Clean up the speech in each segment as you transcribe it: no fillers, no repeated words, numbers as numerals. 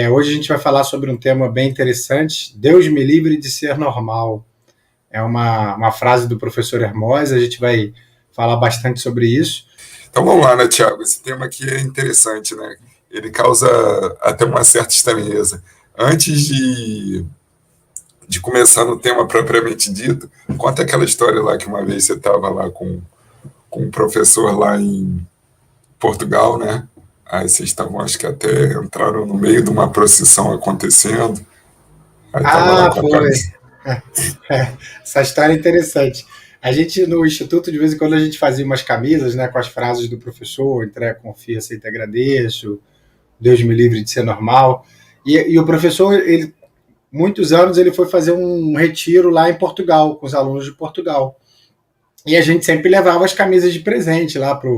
Hoje a gente vai falar sobre um tema bem interessante. Deus me livre de ser normal. É uma frase do professor Hermós, a gente vai falar bastante sobre isso. Então vamos lá, né, Tiago? Esse tema aqui é interessante, né? Ele causa até uma certa estranheza. Antes de começar no tema propriamente dito, conta aquela história lá que uma vez você estava lá com um professor lá em Portugal, né? Aí vocês estavam, acho que até entraram no meio de uma procissão acontecendo. Aí estava lá com a Foi. camisa. Essa história é interessante. A gente, no Instituto, de vez em quando, a gente fazia umas camisas, né, com as frases do professor: entrega, confia, aceita, agradeço, Deus me livre de ser normal. E o professor, muitos anos, ele foi fazer um retiro lá em Portugal, com os alunos de Portugal. E a gente sempre levava as camisas de presente lá para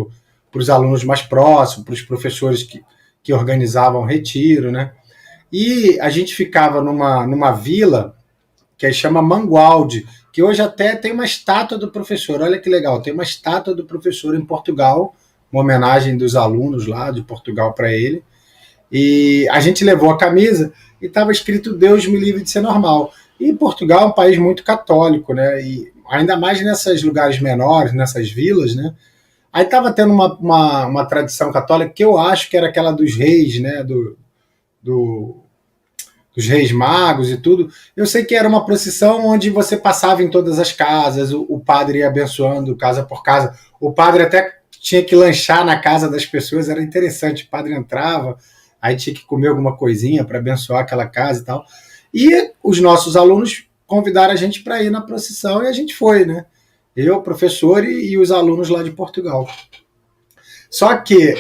os alunos mais próximos, para os professores que organizavam o retiro, né? E a gente ficava numa vila que chama Mangualde, que hoje até tem uma estátua do professor. Olha que legal, tem uma estátua do professor em Portugal, uma homenagem dos alunos lá de Portugal para ele. E a gente levou a camisa e estava escrito Deus me livre de ser normal. E Portugal é um país muito católico, né? E ainda mais nesses lugares menores, nessas vilas, né? Aí estava tendo uma tradição católica que eu acho que era aquela dos reis, né? Do, dos reis magos e tudo. Eu sei que era uma procissão onde você passava em todas as casas, o padre ia abençoando casa por casa. O padre até tinha que lanchar na casa das pessoas, era interessante. O padre entrava, aí tinha que comer alguma coisinha para abençoar aquela casa e tal. E os nossos alunos convidaram a gente para ir na procissão e a gente foi, né? Eu, professor e os alunos lá de Portugal. Só que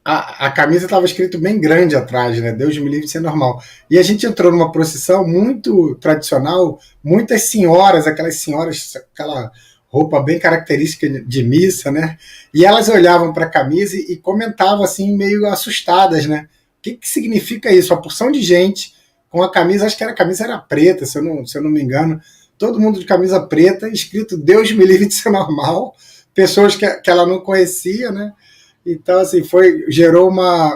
a camisa estava escrito bem grande atrás, né? Deus me livre de ser normal. E a gente entrou numa procissão muito tradicional, muitas senhoras, aquela roupa bem característica de missa, né? E elas olhavam para a camisa e comentavam assim, meio assustadas, né? O que significa isso? Uma porção de gente com a camisa, acho que a camisa era preta, se eu não me engano, todo mundo de camisa preta, escrito Deus me livre de ser normal, pessoas que ela não conhecia, né? Então, assim, gerou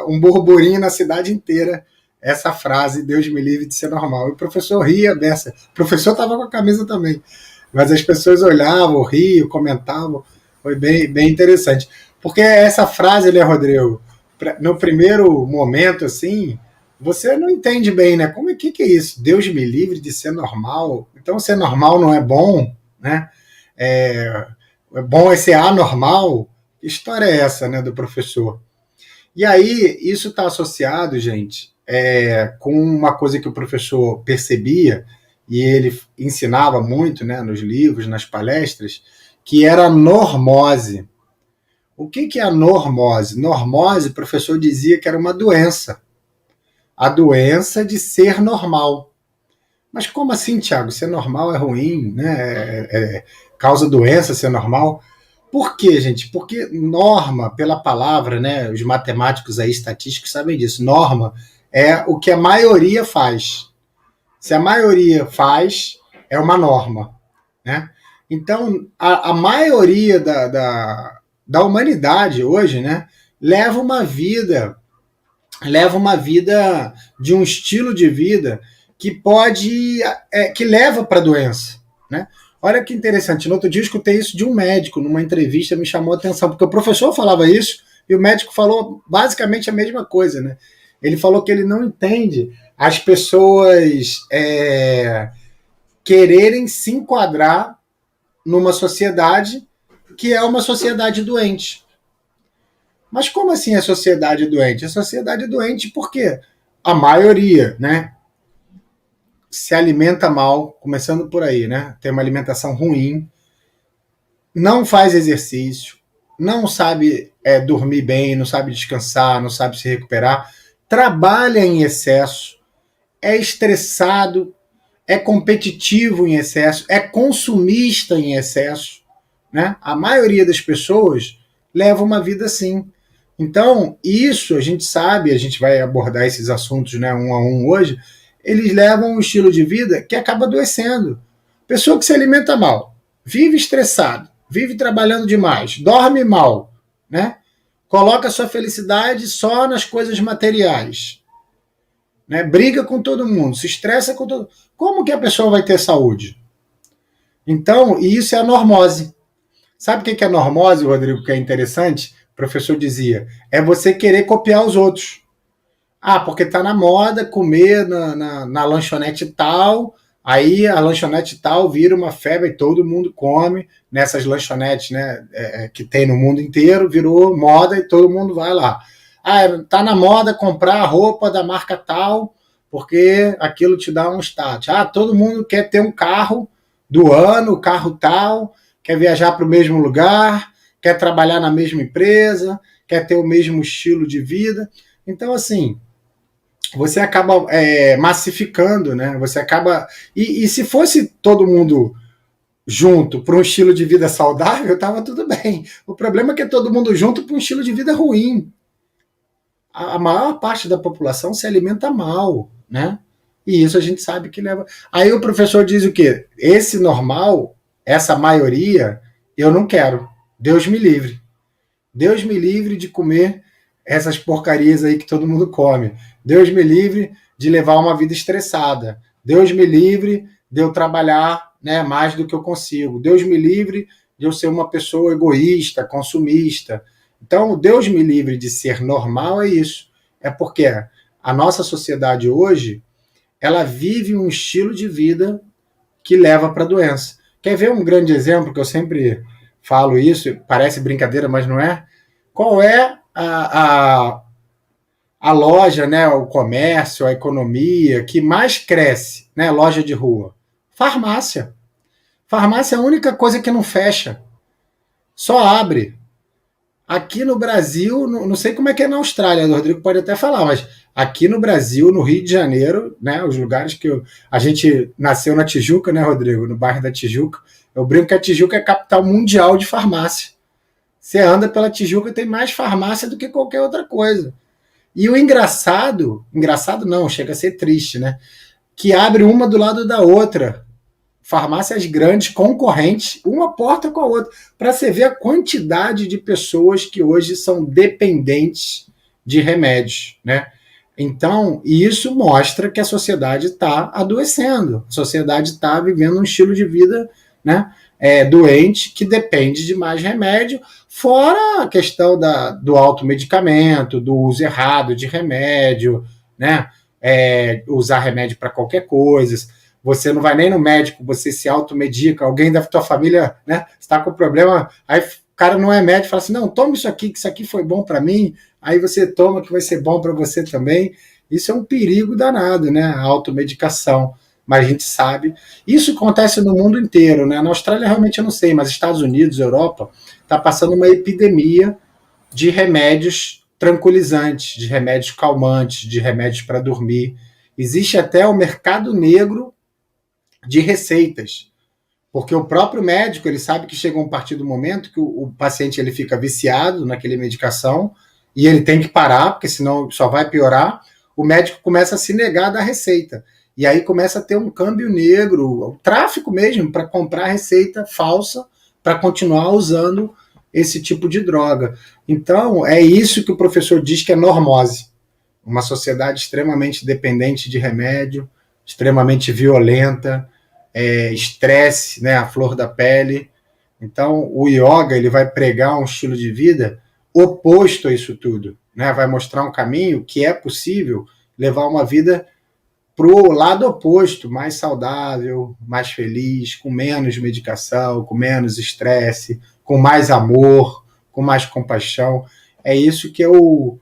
um burburinho na cidade inteira essa frase, Deus me livre de ser normal. E o professor ria dessa. O professor estava com a camisa também. Mas as pessoas olhavam, riam, comentavam. Foi bem interessante. Porque essa frase, né, Rodrigo, no primeiro momento, assim, você não entende bem, né? Como que é isso? Deus me livre de ser normal. Então, ser normal não é bom, né? É bom ser anormal. Que história é essa, né, do professor? E aí, isso está associado, gente, com uma coisa que o professor percebia, e ele ensinava muito, né, nos livros, nas palestras, que era a normose. O que é a normose? Normose, o professor dizia que era uma doença. A doença de ser normal. Mas como assim, Tiago? Ser normal é ruim, né? Causa doença ser normal? Por quê, gente? Porque norma, pela palavra, né? Os matemáticos aí, estatísticos, sabem disso. Norma é o que a maioria faz. Se a maioria faz, é uma norma, né? Então, a maioria da humanidade hoje, né, leva uma vida de um estilo de vida que que leva para a doença, né? Olha que interessante, no outro dia eu escutei isso de um médico, numa entrevista, me chamou a atenção, porque o professor falava isso e o médico falou basicamente a mesma coisa, né? Ele falou que ele não entende as pessoas quererem se enquadrar numa sociedade que é uma sociedade doente. Mas como assim a sociedade doente? A sociedade doente porque a maioria, né, se alimenta mal, começando por aí, né? Tem uma alimentação ruim, não faz exercício, não sabe dormir bem, não sabe descansar, não sabe se recuperar, trabalha em excesso, é estressado, é competitivo em excesso, é consumista em excesso, né? A maioria das pessoas leva uma vida assim. Então, isso a gente sabe, a gente vai abordar esses assuntos, né, um a um hoje, eles levam um estilo de vida que acaba adoecendo. Pessoa que se alimenta mal, vive estressado, vive trabalhando demais, dorme mal, né? Coloca sua felicidade só nas coisas materiais. né? Briga com todo mundo, se estressa com todo mundo. Como que a pessoa vai ter saúde? Então, isso é a normose. Sabe o que é normose, Rodrigo, que é interessante? O professor dizia, é você querer copiar os outros. Ah, porque tá na moda comer na lanchonete tal, aí a lanchonete tal vira uma febre e todo mundo come nessas lanchonetes, né, que tem no mundo inteiro, virou moda e todo mundo vai lá. Ah, tá na moda comprar a roupa da marca tal, porque aquilo te dá um status. Ah, todo mundo quer ter um carro do ano, carro tal, quer viajar para o mesmo lugar, quer trabalhar na mesma empresa, quer ter o mesmo estilo de vida. Então, assim, você acaba massificando, né? Você acaba. E se fosse todo mundo junto para um estilo de vida saudável, estava tudo bem. O problema é que é todo mundo junto para um estilo de vida ruim. A maior parte da população se alimenta mal, né? E isso a gente sabe que leva. Aí o professor diz o quê? Esse normal, essa maioria, eu não quero. Deus me livre. Deus me livre de comer essas porcarias aí que todo mundo come. Deus me livre de levar uma vida estressada. Deus me livre de eu trabalhar, né, mais do que eu consigo. Deus me livre de eu ser uma pessoa egoísta, consumista. Então, Deus me livre de ser normal é isso. É porque a nossa sociedade hoje, ela vive um estilo de vida que leva para a doença. Quer ver um grande exemplo que eu sempre falo isso, parece brincadeira, mas não é? Qual é a loja, né, o comércio, a economia que mais cresce, né, loja de rua? Farmácia. Farmácia é a única coisa que não fecha, só abre. Aqui no Brasil, não sei como é que é na Austrália, o Rodrigo pode até falar, mas aqui no Brasil, no Rio de Janeiro, né, os lugares que a gente nasceu na Tijuca, né, Rodrigo, no bairro da Tijuca, eu brinco que a Tijuca é a capital mundial de farmácia. Você anda pela Tijuca e tem mais farmácia do que qualquer outra coisa. E o engraçado não, chega a ser triste, né? Que abre uma do lado da outra. Farmácias grandes, concorrentes, uma porta com a outra, para você ver a quantidade de pessoas que hoje são dependentes de remédios, né? Então, isso mostra que a sociedade está adoecendo, a sociedade está vivendo um estilo de vida, né, doente, que depende de mais remédio, fora a questão do automedicamento, do uso errado de remédio, né, usar remédio para qualquer coisa. Você não vai nem no médico, você se automedica, alguém da tua família, né, está com problema, aí o cara não é médico, fala assim, não, toma isso aqui, que isso aqui foi bom para mim, aí você toma que vai ser bom para você também. Isso é um perigo danado, né, a automedicação. Mas a gente sabe. Isso acontece no mundo inteiro, né? Na Austrália realmente eu não sei, mas Estados Unidos, Europa, está passando uma epidemia de remédios tranquilizantes, de remédios calmantes, de remédios para dormir. Existe até o mercado negro de receitas, porque o próprio médico ele sabe que chega um partir do momento que o paciente ele fica viciado naquele medicação e ele tem que parar, porque senão só vai piorar. O médico começa a se negar da receita. E aí começa a ter um câmbio negro, o tráfico mesmo, para comprar receita falsa para continuar usando esse tipo de droga. Então, é isso que o professor diz que é normose. Uma sociedade extremamente dependente de remédio, extremamente violenta, estresse, né, a flor da pele. Então, o yoga ele vai pregar um estilo de vida oposto a isso tudo, né? Vai mostrar um caminho que é possível levar uma vida para o lado oposto, mais saudável, mais feliz, com menos medicação, com menos estresse, com mais amor, com mais compaixão. É isso que é o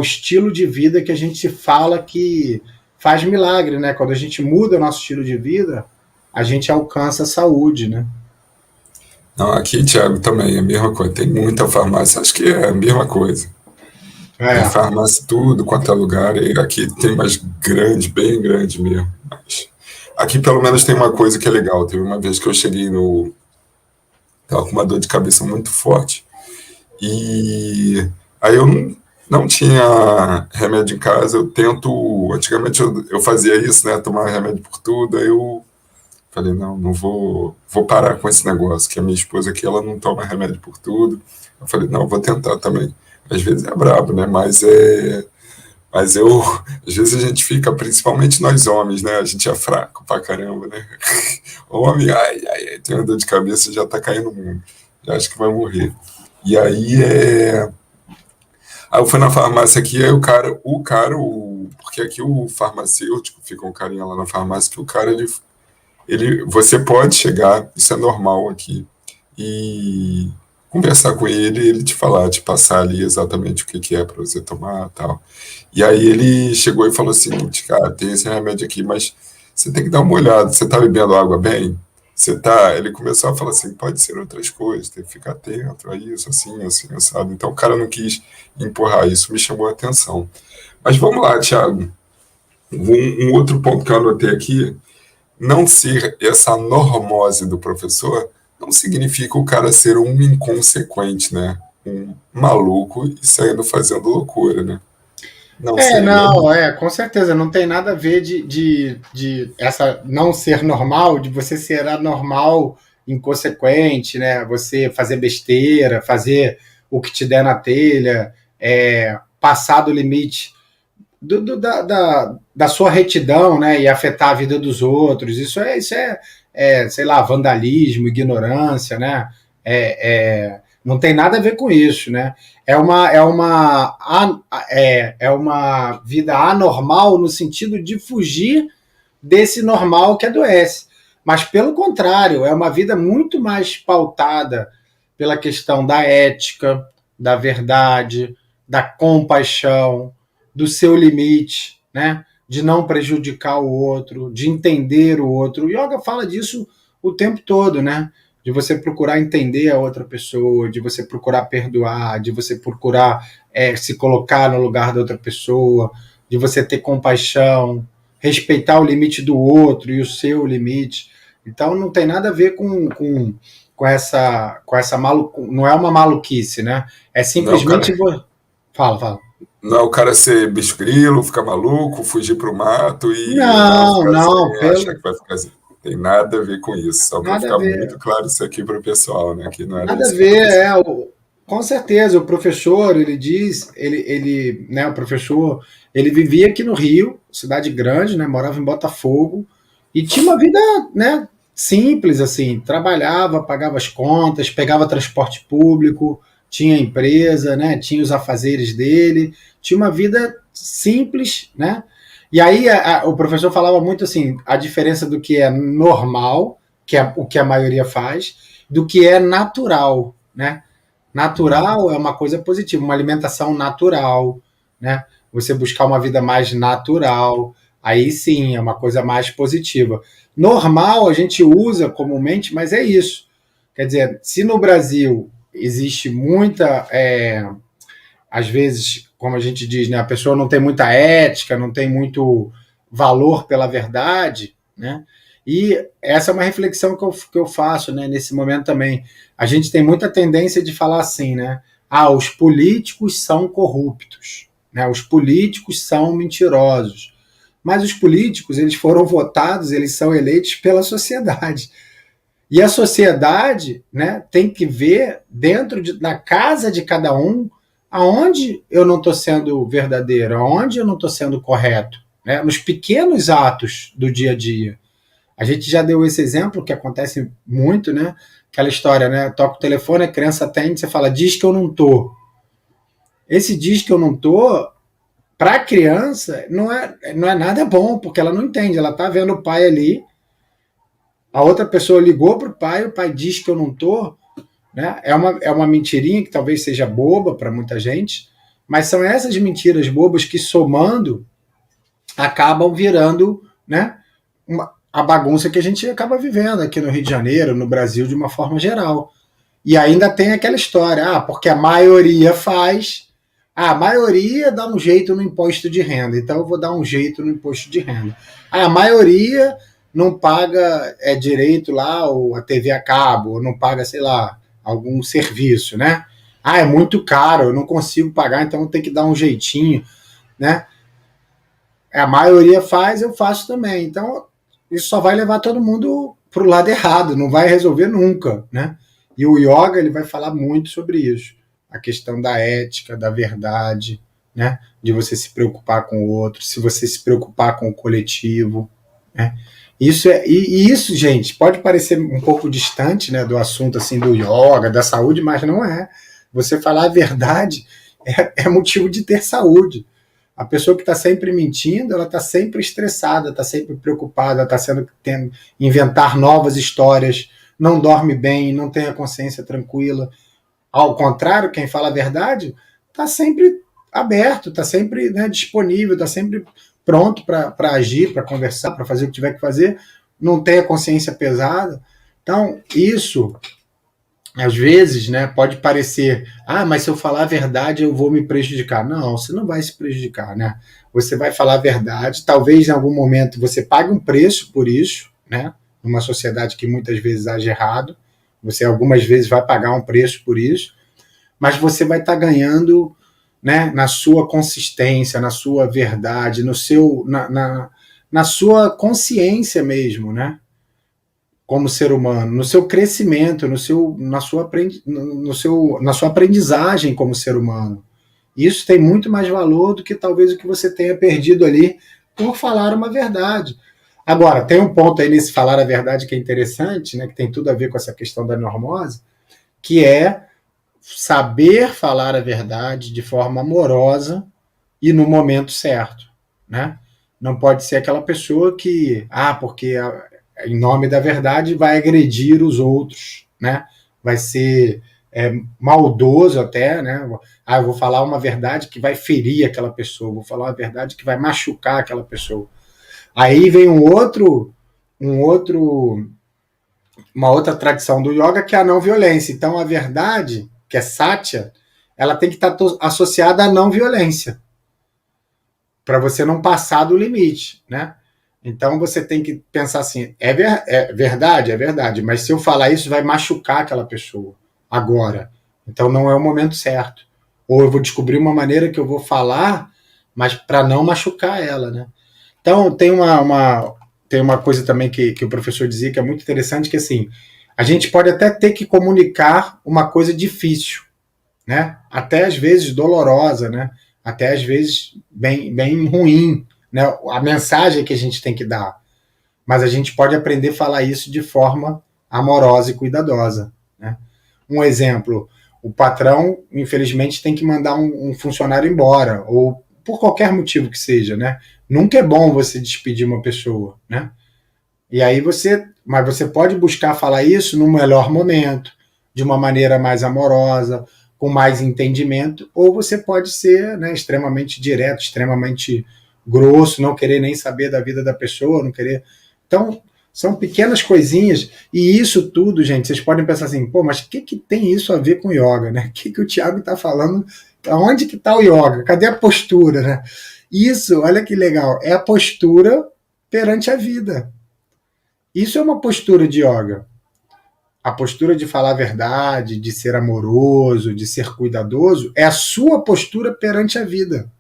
estilo de vida que a gente fala que faz milagre, né? Quando a gente muda o nosso estilo de vida, a gente alcança a saúde, né? Não, aqui, Thiago, também é a mesma coisa. Tem muita farmácia, acho que é a mesma coisa. Tem farmácia tudo quanto é lugar, e aqui tem mais grande, bem grande mesmo. Mas aqui pelo menos tem uma coisa que é legal. Teve uma vez que eu cheguei no. Tava com uma dor de cabeça muito forte. E aí eu não tinha remédio em casa. Eu tento. Antigamente eu fazia isso, né? Tomar remédio por tudo. Aí eu falei, não vou parar com esse negócio, que a minha esposa aqui, ela não toma remédio por tudo. Eu falei, não, vou tentar também. Às vezes é brabo, né? Mas Mas às vezes a gente fica, principalmente nós homens, né? A gente é fraco pra caramba, né? Homem, ai, ai, ai, tem uma dor de cabeça, já tá caindo no mundo. Já acho que vai morrer. E aí Aí eu fui na farmácia aqui, aí porque aqui o farmacêutico, fica um carinha lá na farmácia, que o cara, você pode chegar, isso é normal aqui, e conversar com ele te falar, te passar ali exatamente o que que é para você tomar e tal. E aí ele chegou e falou assim, cara, tem esse remédio aqui, mas você tem que dar uma olhada, você tá bebendo água bem? Você tá. Ele começou a falar assim, pode ser outras coisas, tem que ficar atento a isso, assim, sabe? Então o cara não quis empurrar, isso me chamou a atenção. Mas vamos lá, Thiago. Um outro ponto que eu anotei aqui, não ser essa normose do professor não significa o cara ser um inconsequente, né? Um maluco e saindo fazendo loucura, né? Não seria, Não, né? com certeza, não tem nada a ver de essa não ser normal, de você ser anormal, inconsequente, né? Você fazer besteira, fazer o que te der na telha, passar do limite da sua retidão, né? E afetar a vida dos outros. Sei lá, vandalismo, ignorância, né? Não tem nada a ver com isso, né? É uma vida anormal no sentido de fugir desse normal que adoece. Mas, pelo contrário, é uma vida muito mais pautada pela questão da ética, da verdade, da compaixão, do seu limite, né? De não prejudicar o outro, de entender o outro. O yoga fala disso o tempo todo, né? De você procurar entender a outra pessoa, de você procurar perdoar, de você procurar se colocar no lugar da outra pessoa, de você ter compaixão, respeitar o limite do outro e o seu limite. Então não tem nada a ver com essa não é uma maluquice, né? É Não é o simplesmente. cara, Fala. não é o cara ser bicho grilo, ficar maluco, fugir pro mato e não Não, ficar sem não, achar que vai ficar assim. Tem nada a ver com isso, só para nada a ficar ver. muito claro isso aqui para o pessoal, né? Que não era Nada a isso que ver, aconteceu. com certeza, o professor, ele diz, né, o professor, ele vivia aqui no Rio, cidade grande, né, morava em Botafogo, e tinha uma vida, né, simples, assim, trabalhava, pagava as contas, pegava transporte público, tinha empresa, né, tinha os afazeres dele, tinha uma vida simples, né, e aí o professor falava muito assim, a diferença do que é normal, que é o que a maioria faz, do que é natural, né? Natural é uma coisa positiva, uma alimentação natural, né? Você buscar uma vida mais natural, aí sim é uma coisa mais positiva. Normal a gente usa comumente, mas é isso. Quer dizer, se no Brasil existe muita, às vezes, como a gente diz, né, a pessoa não tem muita ética, não tem muito valor pela verdade, né? E essa é uma reflexão que eu faço, né, nesse momento também. A gente tem muita tendência de falar assim, né? Ah, os políticos são corruptos, né? Os políticos são mentirosos. Mas os políticos, eles foram votados, eles são eleitos pela sociedade. E a sociedade, né, tem que ver da casa de cada um aonde eu não estou sendo verdadeiro, aonde eu não estou sendo correto, né? Nos pequenos atos do dia a dia. A gente já deu esse exemplo que acontece muito, né? Aquela história, né? Toca o telefone, a criança atende, você fala, diz que eu não tô. Esse diz que eu não tô, para a criança, não é nada bom, porque ela não entende. Ela tá vendo o pai ali, a outra pessoa ligou pro pai, o pai diz que eu não tô, né? É uma mentirinha que talvez seja boba para muita gente, mas são essas mentiras bobas que, somando, acabam virando, né, a bagunça que a gente acaba vivendo aqui no Rio de Janeiro, no Brasil, de uma forma geral. E ainda tem aquela história, porque a maioria faz, a maioria dá um jeito no imposto de renda, então eu vou dar um jeito no imposto de renda. A maioria não paga direito lá, ou a TV a cabo, ou não paga, sei lá, algum serviço, né? É muito caro, eu não consigo pagar, então eu tenho que dar um jeitinho, né? A maioria faz, eu faço também. Então, isso só vai levar todo mundo para o lado errado, não vai resolver nunca, né? E o yoga, ele vai falar muito sobre isso. A questão da ética, da verdade, né? De você se preocupar com o outro, se você se preocupar com o coletivo, né? Isso, gente, pode parecer um pouco distante, né, do assunto assim do yoga, da saúde, mas não é. Você falar a verdade é motivo de ter saúde. A pessoa que está sempre mentindo, ela está sempre estressada, está sempre preocupada, está tendo inventar novas histórias, não dorme bem, não tem a consciência tranquila. Ao contrário, quem fala a verdade está sempre aberto, está sempre, né, disponível, está sempre pronto para agir, para conversar, para fazer o que tiver que fazer, não tem a consciência pesada. Então, isso, às vezes, né, pode parecer, mas se eu falar a verdade eu vou me prejudicar. Não, você não vai se prejudicar, né? Você vai falar a verdade, talvez em algum momento você pague um preço por isso, né? Numa sociedade que muitas vezes age errado, você algumas vezes vai pagar um preço por isso, mas você vai estar ganhando, né, na sua consistência, na sua verdade, na sua consciência mesmo, né? Como ser humano, no seu crescimento, na sua aprendizagem como ser humano. Isso tem muito mais valor do que talvez o que você tenha perdido ali por falar uma verdade. Agora, tem um ponto aí nesse falar a verdade que é interessante, né, que tem tudo a ver com essa questão da normose, que é saber falar a verdade de forma amorosa e no momento certo, né? Não pode ser aquela pessoa que, porque em nome da verdade vai agredir os outros, né? Vai ser maldoso até, né? Eu vou falar uma verdade que vai ferir aquela pessoa, vou falar uma verdade que vai machucar aquela pessoa. Aí vem uma outra tradição do yoga que é a não violência. Então a verdade, que é satya, ela tem que estar associada à não violência, para você não passar do limite, né? Então você tem que pensar assim, é verdade, mas se eu falar isso vai machucar aquela pessoa agora. Então não é o momento certo. Ou eu vou descobrir uma maneira que eu vou falar, mas para não machucar ela, né? Então tem uma coisa também que o professor dizia que é muito interessante, que assim, a gente pode até ter que comunicar uma coisa difícil, né? Até às vezes dolorosa, né? Até às vezes bem ruim, né? A mensagem que a gente tem que dar. Mas a gente pode aprender a falar isso de forma amorosa e cuidadosa, né? Um exemplo, o patrão, infelizmente, tem que mandar um funcionário embora, ou por qualquer motivo que seja, né? Nunca é bom você despedir uma pessoa, né? E aí mas você pode buscar falar isso no melhor momento, de uma maneira mais amorosa, com mais entendimento, ou você pode ser, né, extremamente direto, extremamente grosso, não querer nem saber da vida da pessoa, não querer. Então, são pequenas coisinhas, e isso tudo, gente, vocês podem pensar assim, mas o que tem isso a ver com yoga, né? O que o Thiago está falando? Onde que está o yoga? Cadê a postura, né? Isso, olha que legal, é a postura perante a vida. Isso é uma postura de yoga. A postura de falar a verdade, de ser amoroso, de ser cuidadoso, é a sua postura perante a vida.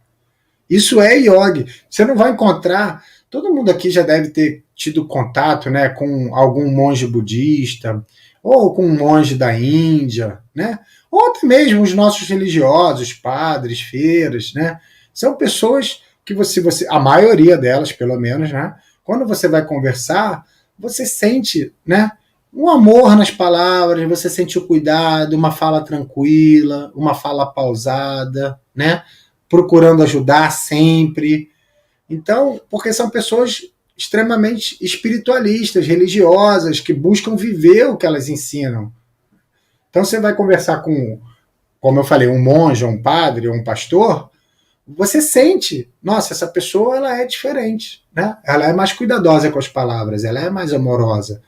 Isso é yoga. Você não vai encontrar. Todo mundo aqui já deve ter tido contato, né, com algum monge budista, ou com um monge da Índia, né? Ou até mesmo os nossos religiosos, padres, freiras, né? São pessoas que a maioria delas, pelo menos, né? Quando você vai conversar, você sente, né, um amor nas palavras, você sente o cuidado, uma fala tranquila, uma fala pausada, né? Procurando ajudar sempre. Então, porque são pessoas extremamente espiritualistas, religiosas, que buscam viver o que elas ensinam. Então, você vai conversar com, como eu falei, um monge, um padre, um pastor, você sente, nossa, essa pessoa ela é diferente, né? Ela é mais cuidadosa com as palavras, ela é mais amorosa.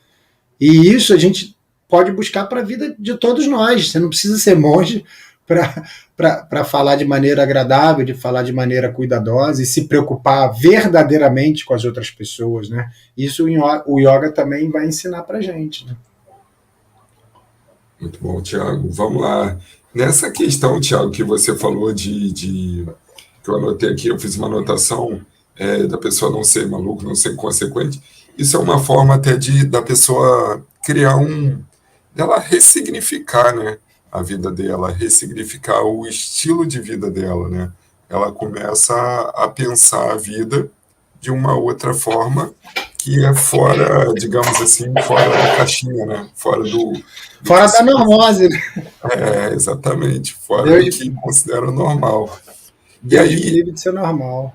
E isso a gente pode buscar para a vida de todos nós. Você não precisa ser monge para falar de maneira agradável, de falar de maneira cuidadosa e se preocupar verdadeiramente com as outras pessoas, né? Isso o yoga também vai ensinar para a gente, né? Muito bom, Thiago. Vamos lá. Nessa questão, Thiago, que você falou que eu anotei aqui, eu fiz uma anotação da pessoa não ser maluco, não ser inconsequente. Isso é uma forma até da pessoa criar dela ressignificar, né, a vida dela, ressignificar o estilo de vida dela, né? ela começa a pensar a vida de uma outra forma que é fora, digamos assim, fora da caixinha, né? Fora do Fora que da se... normose, né? exatamente, fora do Deus, que considera normal. E Deus me aí, livre de ser normal.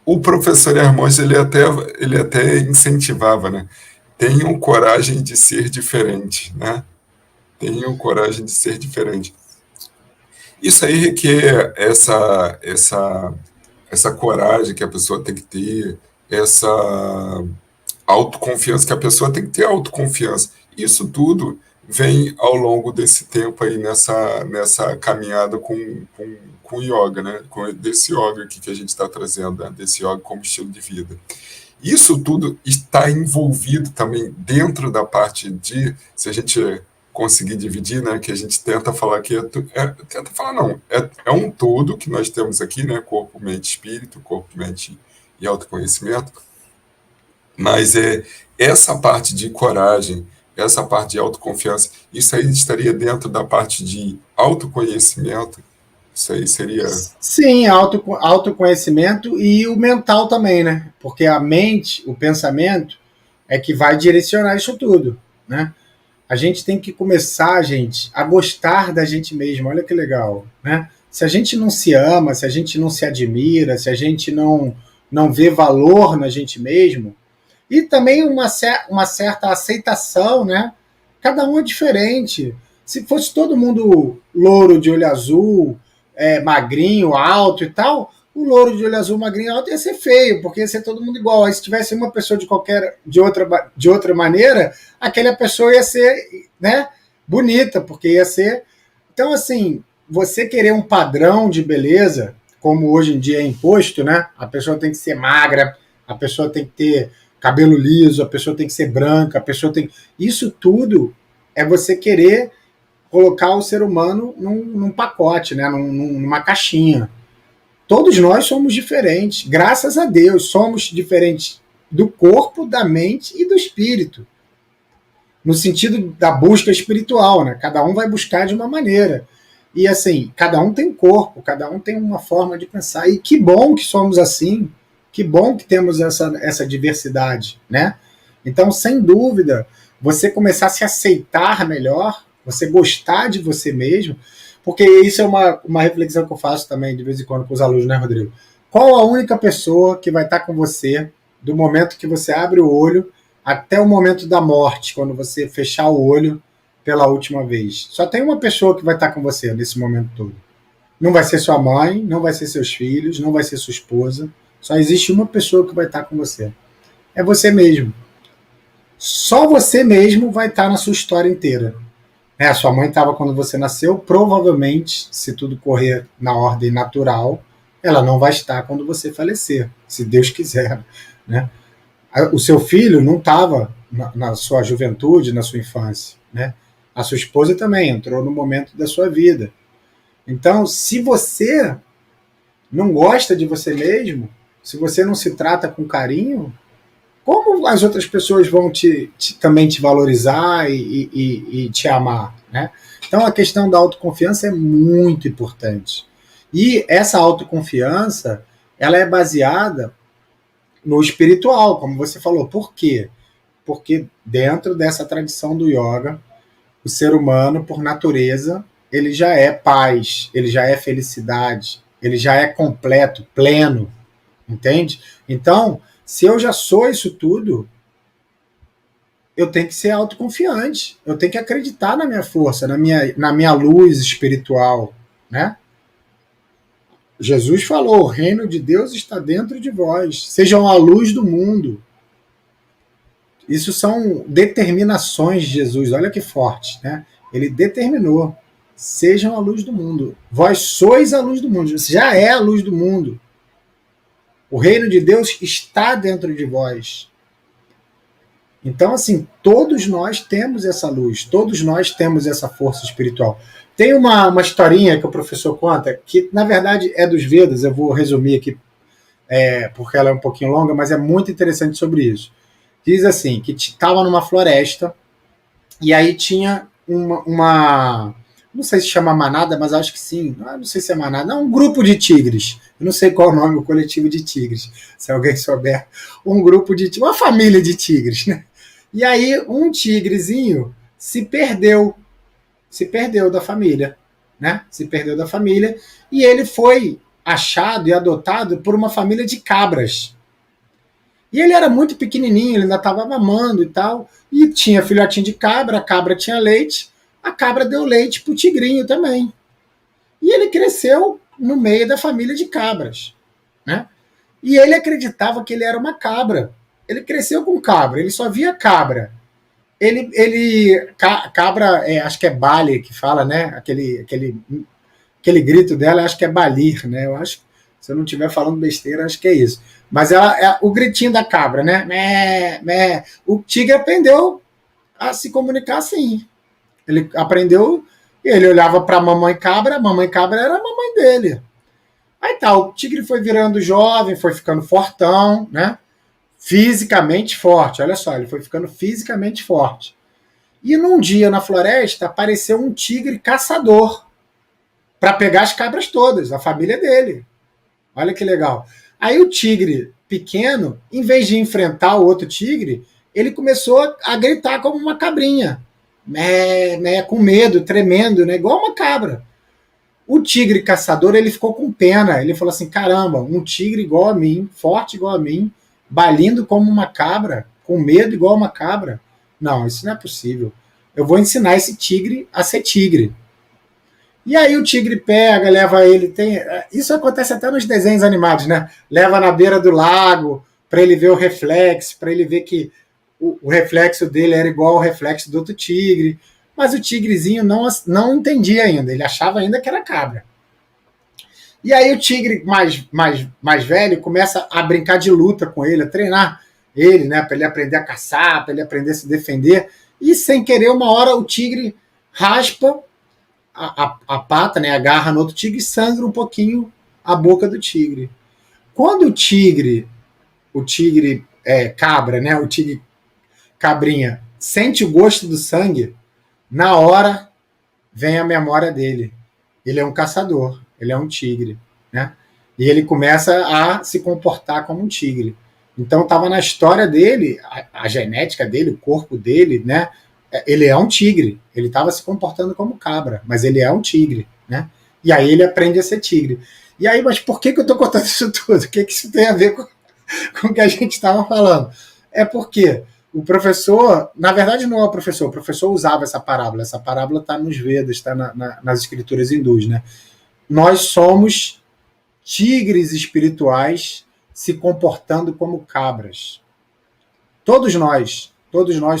o professor Hermões, ele até incentivava, né? Tenham coragem de ser diferente, né? Tenham coragem de ser diferente. Isso aí requer essa coragem que a pessoa tem que ter, essa autoconfiança, que a pessoa tem que ter autoconfiança. Isso tudo vem ao longo desse tempo aí, nessa caminhada com o yoga, né? Desse yoga aqui que a gente está trazendo, né? Desse yoga como estilo de vida. Isso tudo está envolvido também dentro da parte de, se a gente conseguir dividir, né, que a gente tenta falar que tenta falar não, é um todo que nós temos aqui, né, corpo, mente, espírito, corpo, mente e autoconhecimento, mas essa parte de coragem, essa parte de autoconfiança, isso aí estaria dentro da parte de autoconhecimento, isso aí seria... Sim, autoconhecimento e o mental também, né? Porque a mente, o pensamento, é que vai direcionar isso tudo, né? A gente tem que começar, gente, a gostar da gente mesmo. Olha que legal, né? Se a gente não se ama, se a gente não se admira, se a gente não vê valor na gente mesmo, e também uma certa aceitação, né? Cada um é diferente. Se fosse todo mundo louro de olho azul, magrinho, alto e tal, o louro de olho azul, magrinho, alto ia ser feio, porque ia ser todo mundo igual. Aí se tivesse uma pessoa de outra maneira, aquela pessoa ia ser, né, bonita, porque ia ser... Então, assim, você querer um padrão de beleza, como hoje em dia é imposto, né? A pessoa tem que ser magra, a pessoa tem que ter cabelo liso, a pessoa tem que ser branca, a pessoa tem... Isso tudo é você querer colocar o ser humano num pacote, né? Numa caixinha. Todos nós somos diferentes, graças a Deus, somos diferentes do corpo, da mente e do espírito. No sentido da busca espiritual, né? Cada um vai buscar de uma maneira. E assim, cada um tem um corpo, cada um tem uma forma de pensar. E que bom que somos assim, que bom que temos essa diversidade, né? Então, sem dúvida, você começar a se aceitar melhor, você gostar de você mesmo, porque isso é uma reflexão que eu faço também de vez em quando com os alunos, né, Rodrigo? Qual a única pessoa que vai estar com você do momento que você abre o olho até o momento da morte, quando você fechar o olho pela última vez? Só tem uma pessoa que vai estar com você nesse momento todo. Não vai ser sua mãe, não vai ser seus filhos, não vai ser sua esposa. Só existe uma pessoa que vai estar com você. É você mesmo. Só você mesmo vai estar na sua história inteira. A sua mãe estava quando você nasceu, provavelmente, se tudo correr na ordem natural, ela não vai estar quando você falecer, se Deus quiser, né? O seu filho não estava na sua juventude, na sua infância, né? A sua esposa também entrou no momento da sua vida. Então, se você não gosta de você mesmo, se você não se trata com carinho, como as outras pessoas vão também te valorizar e te amar, né? Então a questão da autoconfiança é muito importante. E essa autoconfiança, ela é baseada no espiritual, como você falou. Por quê? Porque dentro dessa tradição do yoga, o ser humano, por natureza, ele já é paz, ele já é felicidade, ele já é completo, pleno, entende? Então, se eu já sou isso tudo, eu tenho que ser autoconfiante, eu tenho que acreditar na minha força, na minha luz espiritual, né? Jesus falou: o reino de Deus está dentro de vós, sejam a luz do mundo. Isso são determinações de Jesus, olha que forte, né? Ele determinou: sejam a luz do mundo. Vós sois a luz do mundo, você já é a luz do mundo. O reino de Deus está dentro de vós. Então, assim, todos nós temos essa luz, todos nós temos essa força espiritual. Tem uma historinha que o professor conta, que na verdade é dos Vedas, eu vou resumir aqui, porque ela é um pouquinho longa, mas é muito interessante sobre isso. Diz assim, que estava numa floresta, e aí tinha não sei se chama manada, mas acho que sim, não sei se é manada, não, um grupo de tigres, eu não sei qual é o nome, o coletivo de tigres, se alguém souber, um grupo de tigres, uma família de tigres, né? E aí um tigrezinho se perdeu da família, né? Se perdeu da família e ele foi achado e adotado por uma família de cabras. E ele era muito pequenininho, ele ainda estava mamando e tal, e tinha filhotinho de cabra, a cabra tinha leite, a cabra deu leite pro tigrinho também. E ele cresceu no meio da família de cabras, né? E ele acreditava que ele era uma cabra. Ele cresceu com cabra, ele só via cabra. Cabra, acho que é Bali que fala, né? Aquele grito dela, acho que é balir, né? Eu acho, se eu não estiver falando besteira, acho que é isso. Mas ela é o gritinho da cabra, né? Mé, mé. O tigre aprendeu a se comunicar assim. Ele aprendeu, ele olhava para a mamãe cabra era a mamãe dele. Aí tá, o tigre foi virando jovem, foi ficando fortão, né? Fisicamente forte, olha só, ele foi ficando fisicamente forte. E num dia na floresta apareceu um tigre caçador para pegar as cabras todas, a família dele. Olha que legal. Aí o tigre pequeno, em vez de enfrentar o outro tigre, ele começou a gritar como uma cabrinha. Mé, mé, com medo, tremendo, né? Igual uma cabra. O tigre caçador, ele ficou com pena. Ele falou assim, caramba, um tigre igual a mim, forte igual a mim, balindo como uma cabra, com medo igual uma cabra. Não, isso não é possível. Eu vou ensinar esse tigre a ser tigre. E aí o tigre pega, leva ele. Isso acontece até nos desenhos animados, né? Leva na beira do lago para ele ver o reflexo, para ele ver que o reflexo dele era igual ao reflexo do outro tigre. Mas o tigrezinho não entendia ainda, ele achava ainda que era cabra. E aí o tigre mais velho começa a brincar de luta com ele, a treinar ele, né? Para ele aprender a caçar, para ele aprender a se defender. E sem querer, uma hora o tigre raspa a pata, né, agarra no outro tigre e sangra um pouquinho a boca do tigre. Quando o tigre cabra, né, o tigre cabrinha, sente o gosto do sangue, na hora vem a memória dele. Ele é um caçador, ele é um tigre, né? E ele começa a se comportar como um tigre. Então estava na história dele, a genética dele, o corpo dele, né? Ele é um tigre, ele estava se comportando como cabra, mas ele é um tigre, né? E aí ele aprende a ser tigre. E aí, mas por que eu estou contando isso tudo? O que isso tem a ver com o que a gente estava falando? É porque o professor, na verdade não é o professor usava essa parábola está nos Vedas, está nas escrituras hindus, né? Nós somos tigres espirituais se comportando como cabras. Todos nós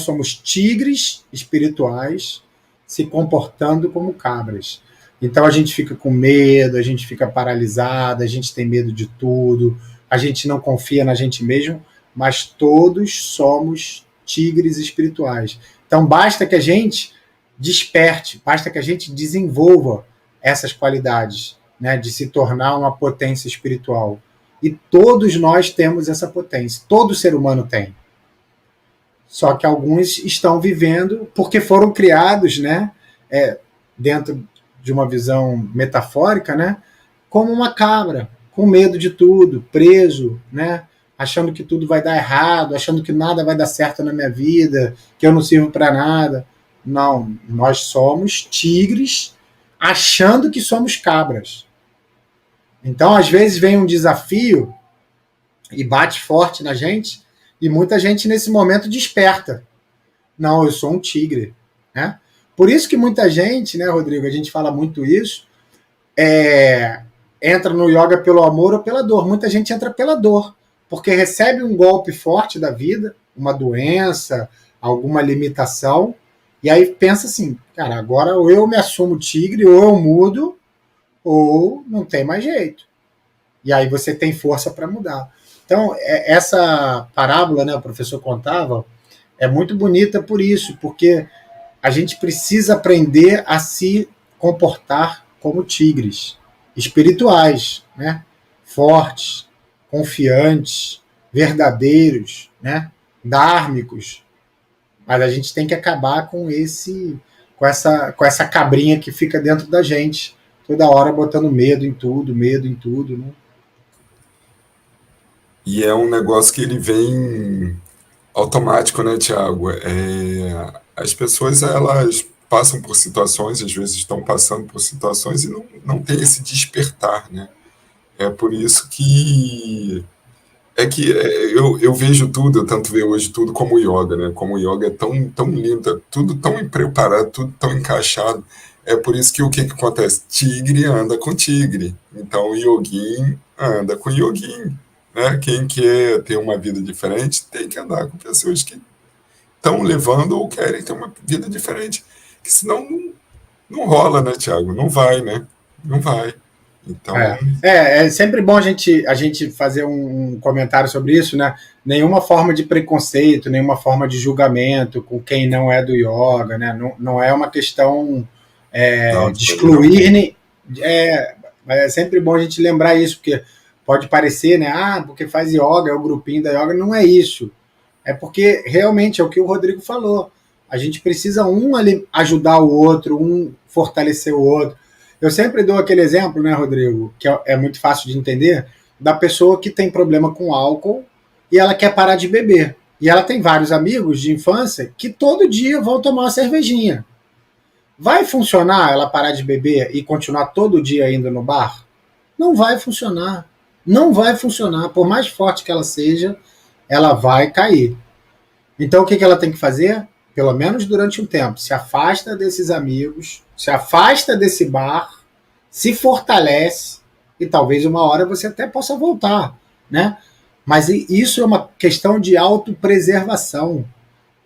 somos tigres espirituais se comportando como cabras. Então a gente fica com medo, a gente fica paralisado, a gente tem medo de tudo, a gente não confia na gente mesmo, mas todos somos tigres espirituais. Então basta que a gente desperte, basta que a gente desenvolva essas qualidades, né, de se tornar uma potência espiritual. E todos nós temos essa potência, todo ser humano tem. Só que alguns estão vivendo porque foram criados, né, dentro de uma visão metafórica, né, como uma cabra, com medo de tudo, preso, né, achando que tudo vai dar errado, achando que nada vai dar certo na minha vida, que eu não sirvo para nada. Não, nós somos tigres achando que somos cabras. Então, às vezes, vem um desafio e bate forte na gente, e muita gente nesse momento desperta. Não, eu sou um tigre, né? Por isso que muita gente, né, Rodrigo, a gente fala muito isso, entra no yoga pelo amor ou pela dor. Muita gente entra pela dor, porque recebe um golpe forte da vida, uma doença, alguma limitação, e aí pensa assim, cara, agora ou eu me assumo tigre, ou eu mudo, ou não tem mais jeito. E aí você tem força para mudar. Então, essa parábola, né, o professor contava, é muito bonita por isso, porque a gente precisa aprender a se comportar como tigres espirituais, né? Fortes, confiantes, verdadeiros, né? Dármicos. Mas a gente tem que acabar com com essa cabrinha que fica dentro da gente, toda hora botando medo em tudo, né? E é um negócio que ele vem automático, né, Tiago? As pessoas, elas passam por situações, às vezes estão passando por situações e não tem esse despertar, né? É por isso que eu vejo tudo, eu tanto vejo hoje tudo como yoga, né? Como o yoga é tão lindo, é tudo tão preparado, tudo tão encaixado. É por isso que o que acontece? Tigre anda com tigre. Então o yoguin anda com yoguin. Né? Quem quer ter uma vida diferente tem que andar com pessoas que estão levando ou querem ter uma vida diferente. Que senão não rola, né, Tiago? Não vai, né? Não vai. Então, É sempre bom a gente fazer um comentário sobre isso, né? Nenhuma forma de preconceito, nenhuma forma de julgamento com quem não é do yoga, né? Não é uma questão não, de de maneira alguma. excluir. É sempre bom a gente lembrar isso, porque pode parecer, né? Ah, porque faz yoga, é o grupinho da yoga. Não é isso. É porque realmente é o que o Rodrigo falou. A gente precisa ajudar o outro, um fortalecer o outro. Eu sempre dou aquele exemplo, né, Rodrigo, que é muito fácil de entender, da pessoa que tem problema com álcool e ela quer parar de beber. E ela tem vários amigos de infância que todo dia vão tomar uma cervejinha. Vai funcionar ela parar de beber e continuar todo dia indo no bar? Não vai funcionar. Não vai funcionar. Por mais forte que ela seja, ela vai cair. Então, o que ela tem que fazer? Pelo menos durante um tempo, se afasta desses amigos, se afasta desse bar, se fortalece e talvez uma hora você até possa voltar, né? Mas isso é uma questão de autopreservação,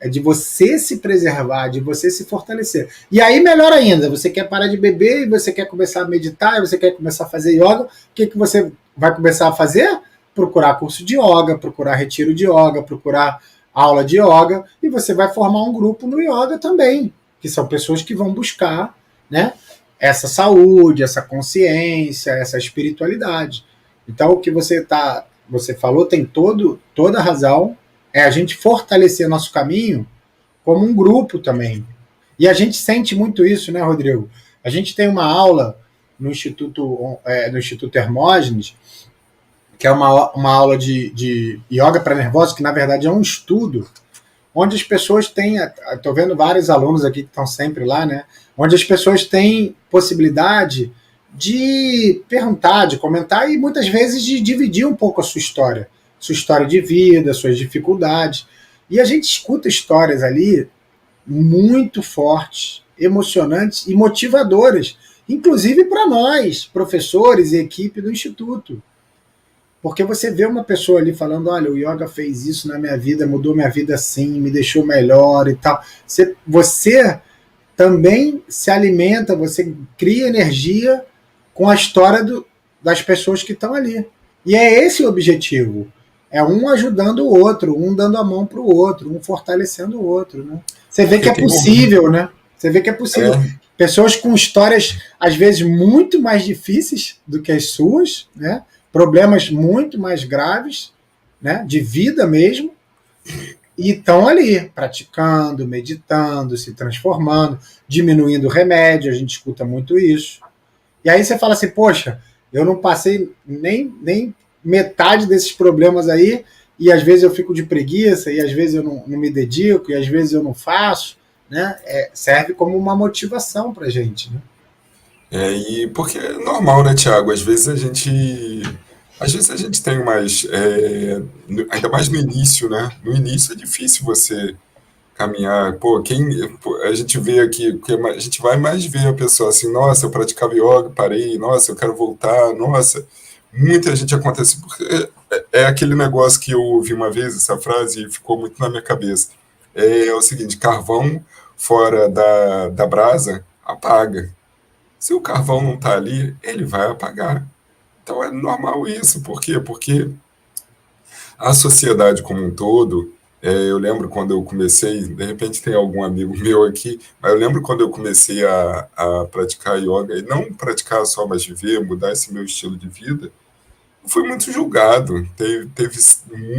é de você se preservar, de você se fortalecer. E aí, melhor ainda, você quer parar de beber e você quer começar a meditar, e você quer começar a fazer yoga, o que você vai começar a fazer? Procurar curso de yoga, procurar retiro de yoga, procurar aula de yoga, e você vai formar um grupo no yoga também, que são pessoas que vão buscar, né, essa saúde, essa consciência, essa espiritualidade. Então, o que você falou tem toda a razão, é a gente fortalecer nosso caminho como um grupo também. E a gente sente muito isso, né, Rodrigo? A gente tem uma aula no Instituto Hermógenes, que é uma aula de yoga para nervosos, que na verdade é um estudo, onde as pessoas têm. Estou vendo vários alunos aqui que estão sempre lá, né? Onde as pessoas têm possibilidade de perguntar, de comentar e muitas vezes de dividir um pouco a sua história de vida, suas dificuldades. E a gente escuta histórias ali muito fortes, emocionantes e motivadoras, inclusive para nós, professores e equipe do Instituto. Porque você vê uma pessoa ali falando, olha, o yoga fez isso na minha vida, mudou minha vida assim, me deixou melhor e tal. Você também se alimenta, você cria energia com a história das pessoas que estão ali. E é esse o objetivo. É um ajudando o outro, um dando a mão para o outro, um fortalecendo o outro. Né? Você vê que Porque é tem possível, né? Você vê que é possível. é, Pessoas com histórias, às vezes, muito mais difíceis do que as suas, né? Problemas muito mais graves, né? De vida mesmo, e estão ali, praticando, meditando, se transformando, diminuindo o remédio, a gente escuta muito isso. E aí você fala assim, poxa, eu não passei nem metade desses problemas aí, e às vezes eu fico de preguiça, e às vezes eu não me dedico, e às vezes eu não faço, né? Serve como uma motivação para a gente, né? e porque é normal, né, Tiago? Às vezes a gente tem mais, ainda mais no início, né? No início é difícil você caminhar. Pô, a gente vê aqui, a gente vai mais ver a pessoa assim, nossa, eu praticava yoga, parei, nossa, eu quero voltar, nossa. Muita gente acontece, porque é aquele negócio que eu ouvi uma vez, essa frase, e ficou muito na minha cabeça. É o seguinte, carvão fora da brasa apaga. Se o carvão não está ali, ele vai apagar. Então é normal isso. Por quê? Porque a sociedade como um todo, eu lembro quando eu comecei, de repente tem algum amigo meu aqui, mas eu lembro quando eu comecei a praticar yoga, e não praticar só, mas viver, mudar esse meu estilo de vida, eu fui muito julgado. Teve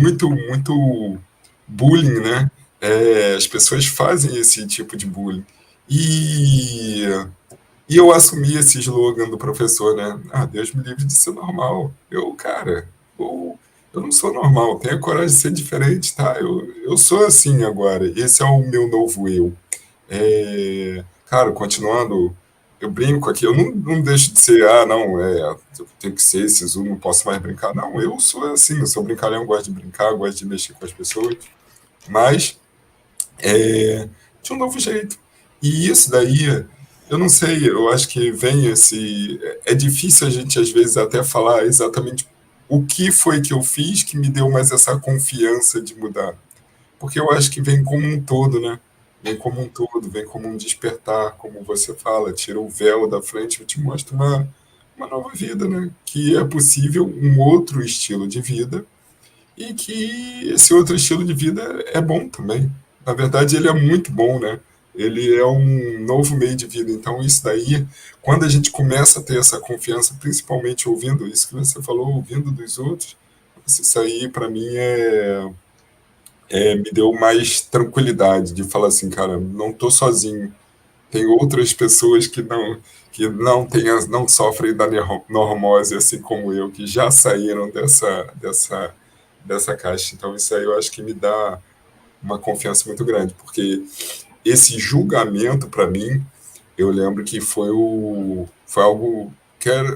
muito bullying, né? As pessoas fazem esse tipo de bullying. E, e eu assumi esse slogan do professor, né? Ah, Deus me livre de ser normal. Cara, eu, eu não sou normal, tenho coragem de ser diferente, tá? Eu sou assim agora, esse é o meu novo eu. Cara, continuando, eu brinco aqui, eu não deixo de ser, não, eu tenho que ser esse Zoom, não posso mais brincar. Não, eu sou assim, eu sou brincalhão, gosto de brincar, gosto de mexer com as pessoas, mas de um novo jeito. E isso daí, eu não sei, eu acho que vem esse. É difícil a gente, às vezes, até falar exatamente o que foi que eu fiz que me deu mais essa confiança de mudar. Porque eu acho que vem como um todo, né? Vem como um todo, vem como um despertar, como você fala, tira o véu da frente e te mostra uma nova vida, né? Que é possível um outro estilo de vida e que esse outro estilo de vida é bom também. Na verdade, ele é muito bom, né? Ele é um novo meio de vida. Então, isso daí, quando a gente começa a ter essa confiança, principalmente ouvindo isso que você falou, ouvindo dos outros, isso aí, para mim, me deu mais tranquilidade de falar assim, cara, não tô sozinho. Tem outras pessoas que não têm, não sofrem da normose assim como eu, que já saíram dessa caixa. Então isso aí eu acho que me dá uma confiança muito grande, porque esse julgamento para mim, eu lembro que foi algo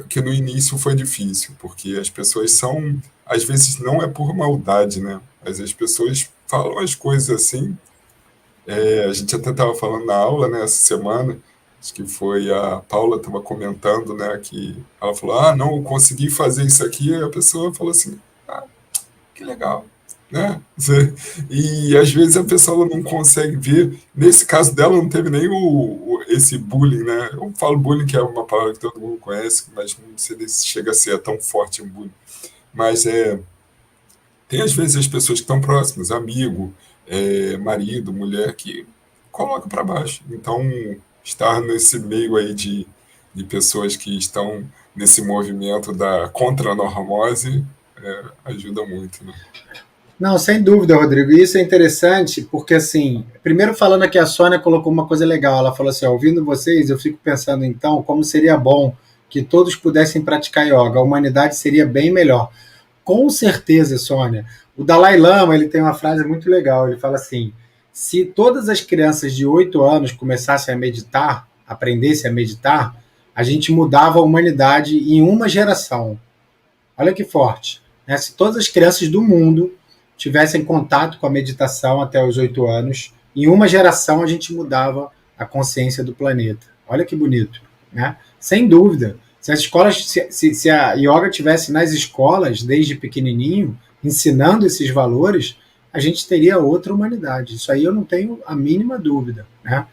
que no início foi difícil, porque as pessoas são, às vezes não é por maldade, né? Mas as pessoas falam as coisas assim. A gente até estava falando na aula, né, essa semana, acho que foi a Paula estava comentando, né, que ela falou, não, eu consegui fazer isso aqui, e a pessoa falou assim, que legal, né? E às vezes a pessoa não consegue ver, nesse caso dela não teve nem esse bullying, né? Eu falo bullying que é uma palavra que todo mundo conhece, mas não sei se chega a ser tão forte um bullying. Mas tem às vezes as pessoas que estão próximas, amigo, marido, mulher, que coloca para baixo. Então, estar nesse meio aí de pessoas que estão nesse movimento da contra-normose ajuda muito, né? Não, sem dúvida, Rodrigo. E isso é interessante porque, assim, primeiro falando aqui, a Sônia colocou uma coisa legal. Ela falou assim: ouvindo vocês, eu fico pensando então como seria bom que todos pudessem praticar yoga. A humanidade seria bem melhor. Com certeza, Sônia. O Dalai Lama ele tem uma frase muito legal. Ele fala assim: se todas as crianças de 8 anos começassem a meditar, aprendessem a meditar, a gente mudava a humanidade em uma geração. Olha que forte. Né? Se todas as crianças do mundo tivessem contato com a meditação até os 8 anos, em uma geração a gente mudava a consciência do planeta. Olha que bonito. Né? Sem dúvida. Se as escolas, se a yoga tivesse nas escolas desde pequenininho, ensinando esses valores, a gente teria outra humanidade. Isso aí eu não tenho a mínima dúvida. Né?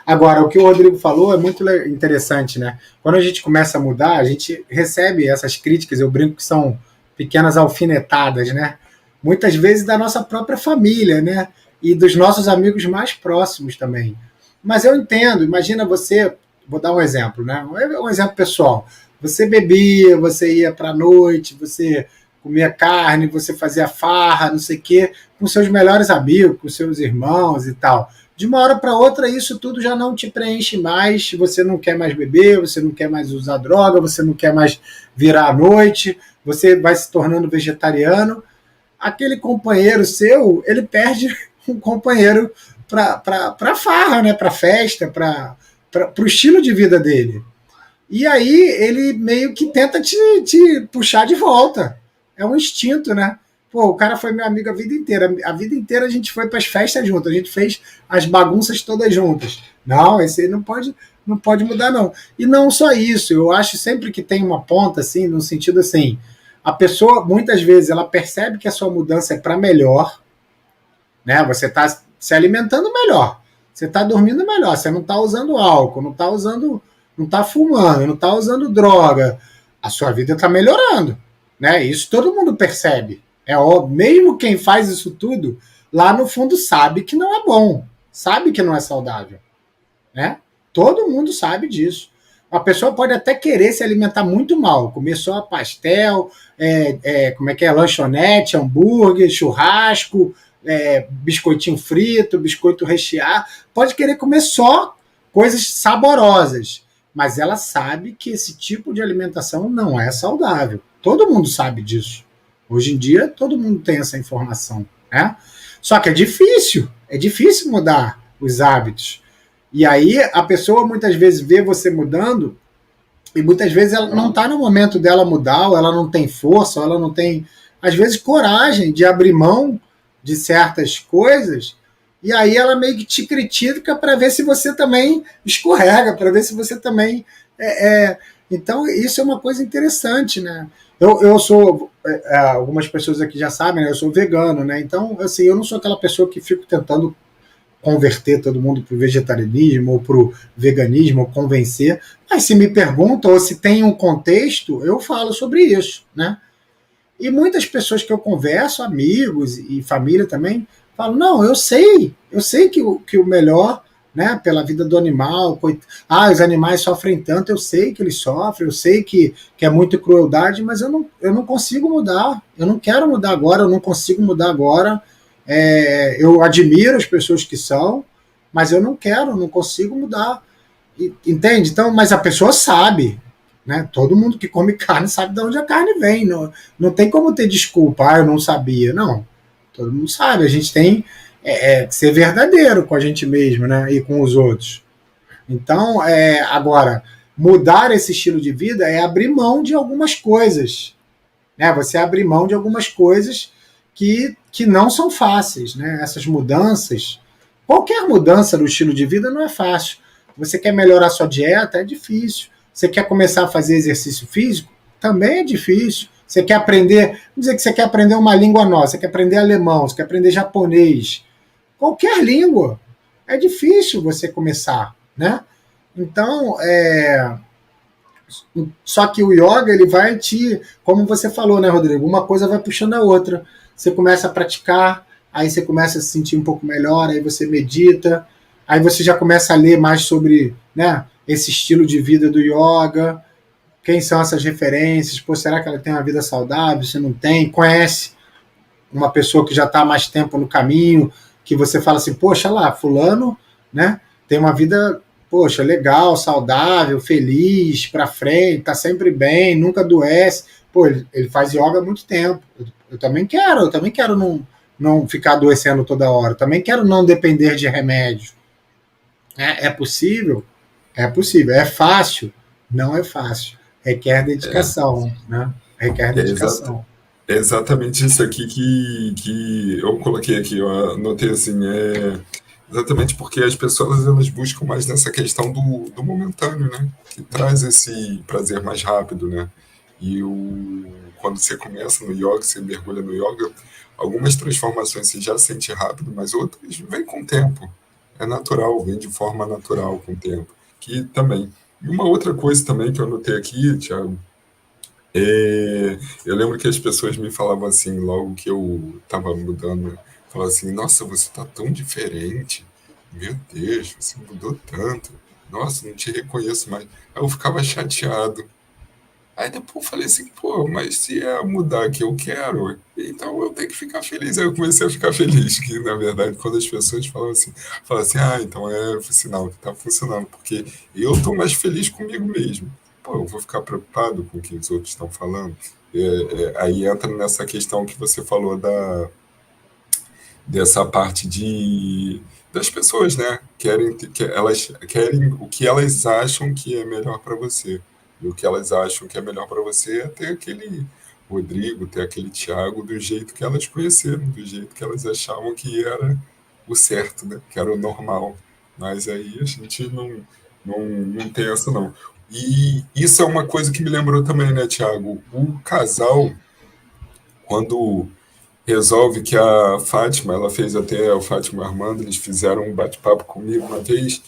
Agora, o que o Rodrigo falou é muito interessante, né? Quando a gente começa a mudar, a gente recebe essas críticas, eu brinco que são pequenas alfinetadas, né? Muitas vezes da nossa própria família, né? E dos nossos amigos mais próximos também. Mas eu entendo, imagina você, vou dar um exemplo, né? Um exemplo pessoal. Você bebia, você ia para a noite, você comia carne, você fazia farra, não sei o quê, com seus melhores amigos, com seus irmãos e tal. De uma hora para outra, isso tudo já não te preenche mais, você não quer mais beber, você não quer mais usar droga, você não quer mais virar à noite, você vai se tornando vegetariano. Aquele companheiro seu, ele perde um companheiro para farra, né? Para festa, para o estilo de vida dele. E aí ele meio que tenta te puxar de volta. É um instinto, né? Pô, o cara foi meu amigo a vida inteira. A vida inteira a gente foi para as festas juntos, a gente fez as bagunças todas juntas. Não, esse aí não pode mudar, não. E não só isso, eu acho sempre que tem uma ponta, assim, no sentido assim, a pessoa, muitas vezes, ela percebe que a sua mudança é para melhor, né? Você está se alimentando melhor, você está dormindo melhor, você não está usando álcool, não está fumando, não está usando droga, a sua vida está melhorando, né? Isso todo mundo percebe. É óbvio, mesmo quem faz isso tudo, lá no fundo sabe que não é bom, sabe que não é saudável, né? Todo mundo sabe disso. A pessoa pode até querer se alimentar muito mal, comer só pastel, como é que é, lanchonete, hambúrguer, churrasco, biscoitinho frito, biscoito recheado, pode querer comer só coisas saborosas, mas ela sabe que esse tipo de alimentação não é saudável. Todo mundo sabe disso. Hoje em dia, todo mundo tem essa informação, né? Só que é difícil mudar os hábitos. E aí a pessoa muitas vezes vê você mudando e muitas vezes ela não está no momento dela mudar, ou ela não tem força, ou ela não tem, às vezes, coragem de abrir mão de certas coisas, e aí ela meio que te critica para ver se você também escorrega, para ver se você também. Então, isso é uma coisa interessante, né? Eu sou, algumas pessoas aqui já sabem, né? Eu sou vegano, né? Então, assim, eu não sou aquela pessoa que fico tentando converter todo mundo para o vegetarianismo ou para o veganismo, ou convencer. Mas se me perguntam ou se tem um contexto, eu falo sobre isso, né? E muitas pessoas que eu converso, amigos e família também, falam, não, eu sei que o melhor, né, pela vida do animal, os animais sofrem tanto, eu sei que eles sofrem, eu sei que é muita crueldade, mas eu não consigo mudar, eu não quero mudar agora, eu não consigo mudar agora, eu admiro as pessoas que são, mas eu não quero, não consigo mudar. Entende? Então, mas a pessoa sabe, né? Todo mundo que come carne sabe de onde a carne vem. Não, não tem como ter desculpa, eu não sabia. Não. Todo mundo sabe. A gente tem que ser verdadeiro com a gente mesmo, né? E com os outros. Então, agora, mudar esse estilo de vida é abrir mão de algumas coisas. Né? Você abrir mão de algumas coisas que não são fáceis. Né? Essas mudanças, qualquer mudança no estilo de vida não é fácil. Você quer melhorar sua dieta? É difícil. Você quer começar a fazer exercício físico? Também é difícil. Você quer aprender, vamos dizer que você quer aprender uma língua nova, você quer aprender alemão, você quer aprender japonês, qualquer língua. É difícil você começar, né? Então, só que o yoga, ele vai como você falou, né, Rodrigo? Uma coisa vai puxando a outra. Você começa a praticar, aí você começa a se sentir um pouco melhor, aí você medita, aí você já começa a ler mais sobre, né, esse estilo de vida do yoga, quem são essas referências, pô, será que ela tem uma vida saudável, se não tem, conhece uma pessoa que já está há mais tempo no caminho, que você fala assim, poxa lá, fulano, né, tem uma vida, poxa, legal, saudável, feliz, para frente, tá sempre bem, nunca adoece, pô, ele faz yoga há muito tempo, eu também quero não ficar adoecendo toda hora, também quero não depender de remédio. É possível? É possível. É fácil? Não é fácil. Requer dedicação, né? Requer É, exato. dedicação. É exatamente isso aqui que eu coloquei aqui, eu anotei assim, exatamente porque as pessoas elas buscam mais nessa questão do momentâneo, né? Que traz esse prazer mais rápido, né? E quando você começa no yoga, você mergulha no yoga, algumas transformações você já sente rápido, mas outras vêm com o tempo. É natural, vem de forma natural com o tempo. Que também. E uma outra coisa também que eu anotei aqui, Thiago, eu lembro que as pessoas me falavam assim, logo que eu estava mudando, falavam assim, nossa, você está tão diferente, meu Deus, você mudou tanto, nossa, não te reconheço mais. Aí eu ficava chateado. Aí depois eu falei assim, pô, mas se é mudar que eu quero, então eu tenho que ficar feliz. Aí eu comecei a ficar feliz, que na verdade, quando as pessoas falam assim, então é sinal que tá funcionando, porque eu tô mais feliz comigo mesmo. Pô, eu vou ficar preocupado com o que os outros estão falando. Aí entra nessa questão que você falou dessa parte das pessoas, né? Elas querem o que elas acham que é melhor para você. E o que elas acham que é melhor para você é ter aquele Rodrigo, ter aquele Thiago do jeito que elas conheceram, do jeito que elas achavam que era o certo, né? Que era o normal. Mas aí a gente não tem essa, não. E isso é uma coisa que me lembrou também, né, Thiago? O casal, quando resolve que a Fátima, ela fez até o Fátima e o Armando, eles fizeram um bate-papo comigo uma vez,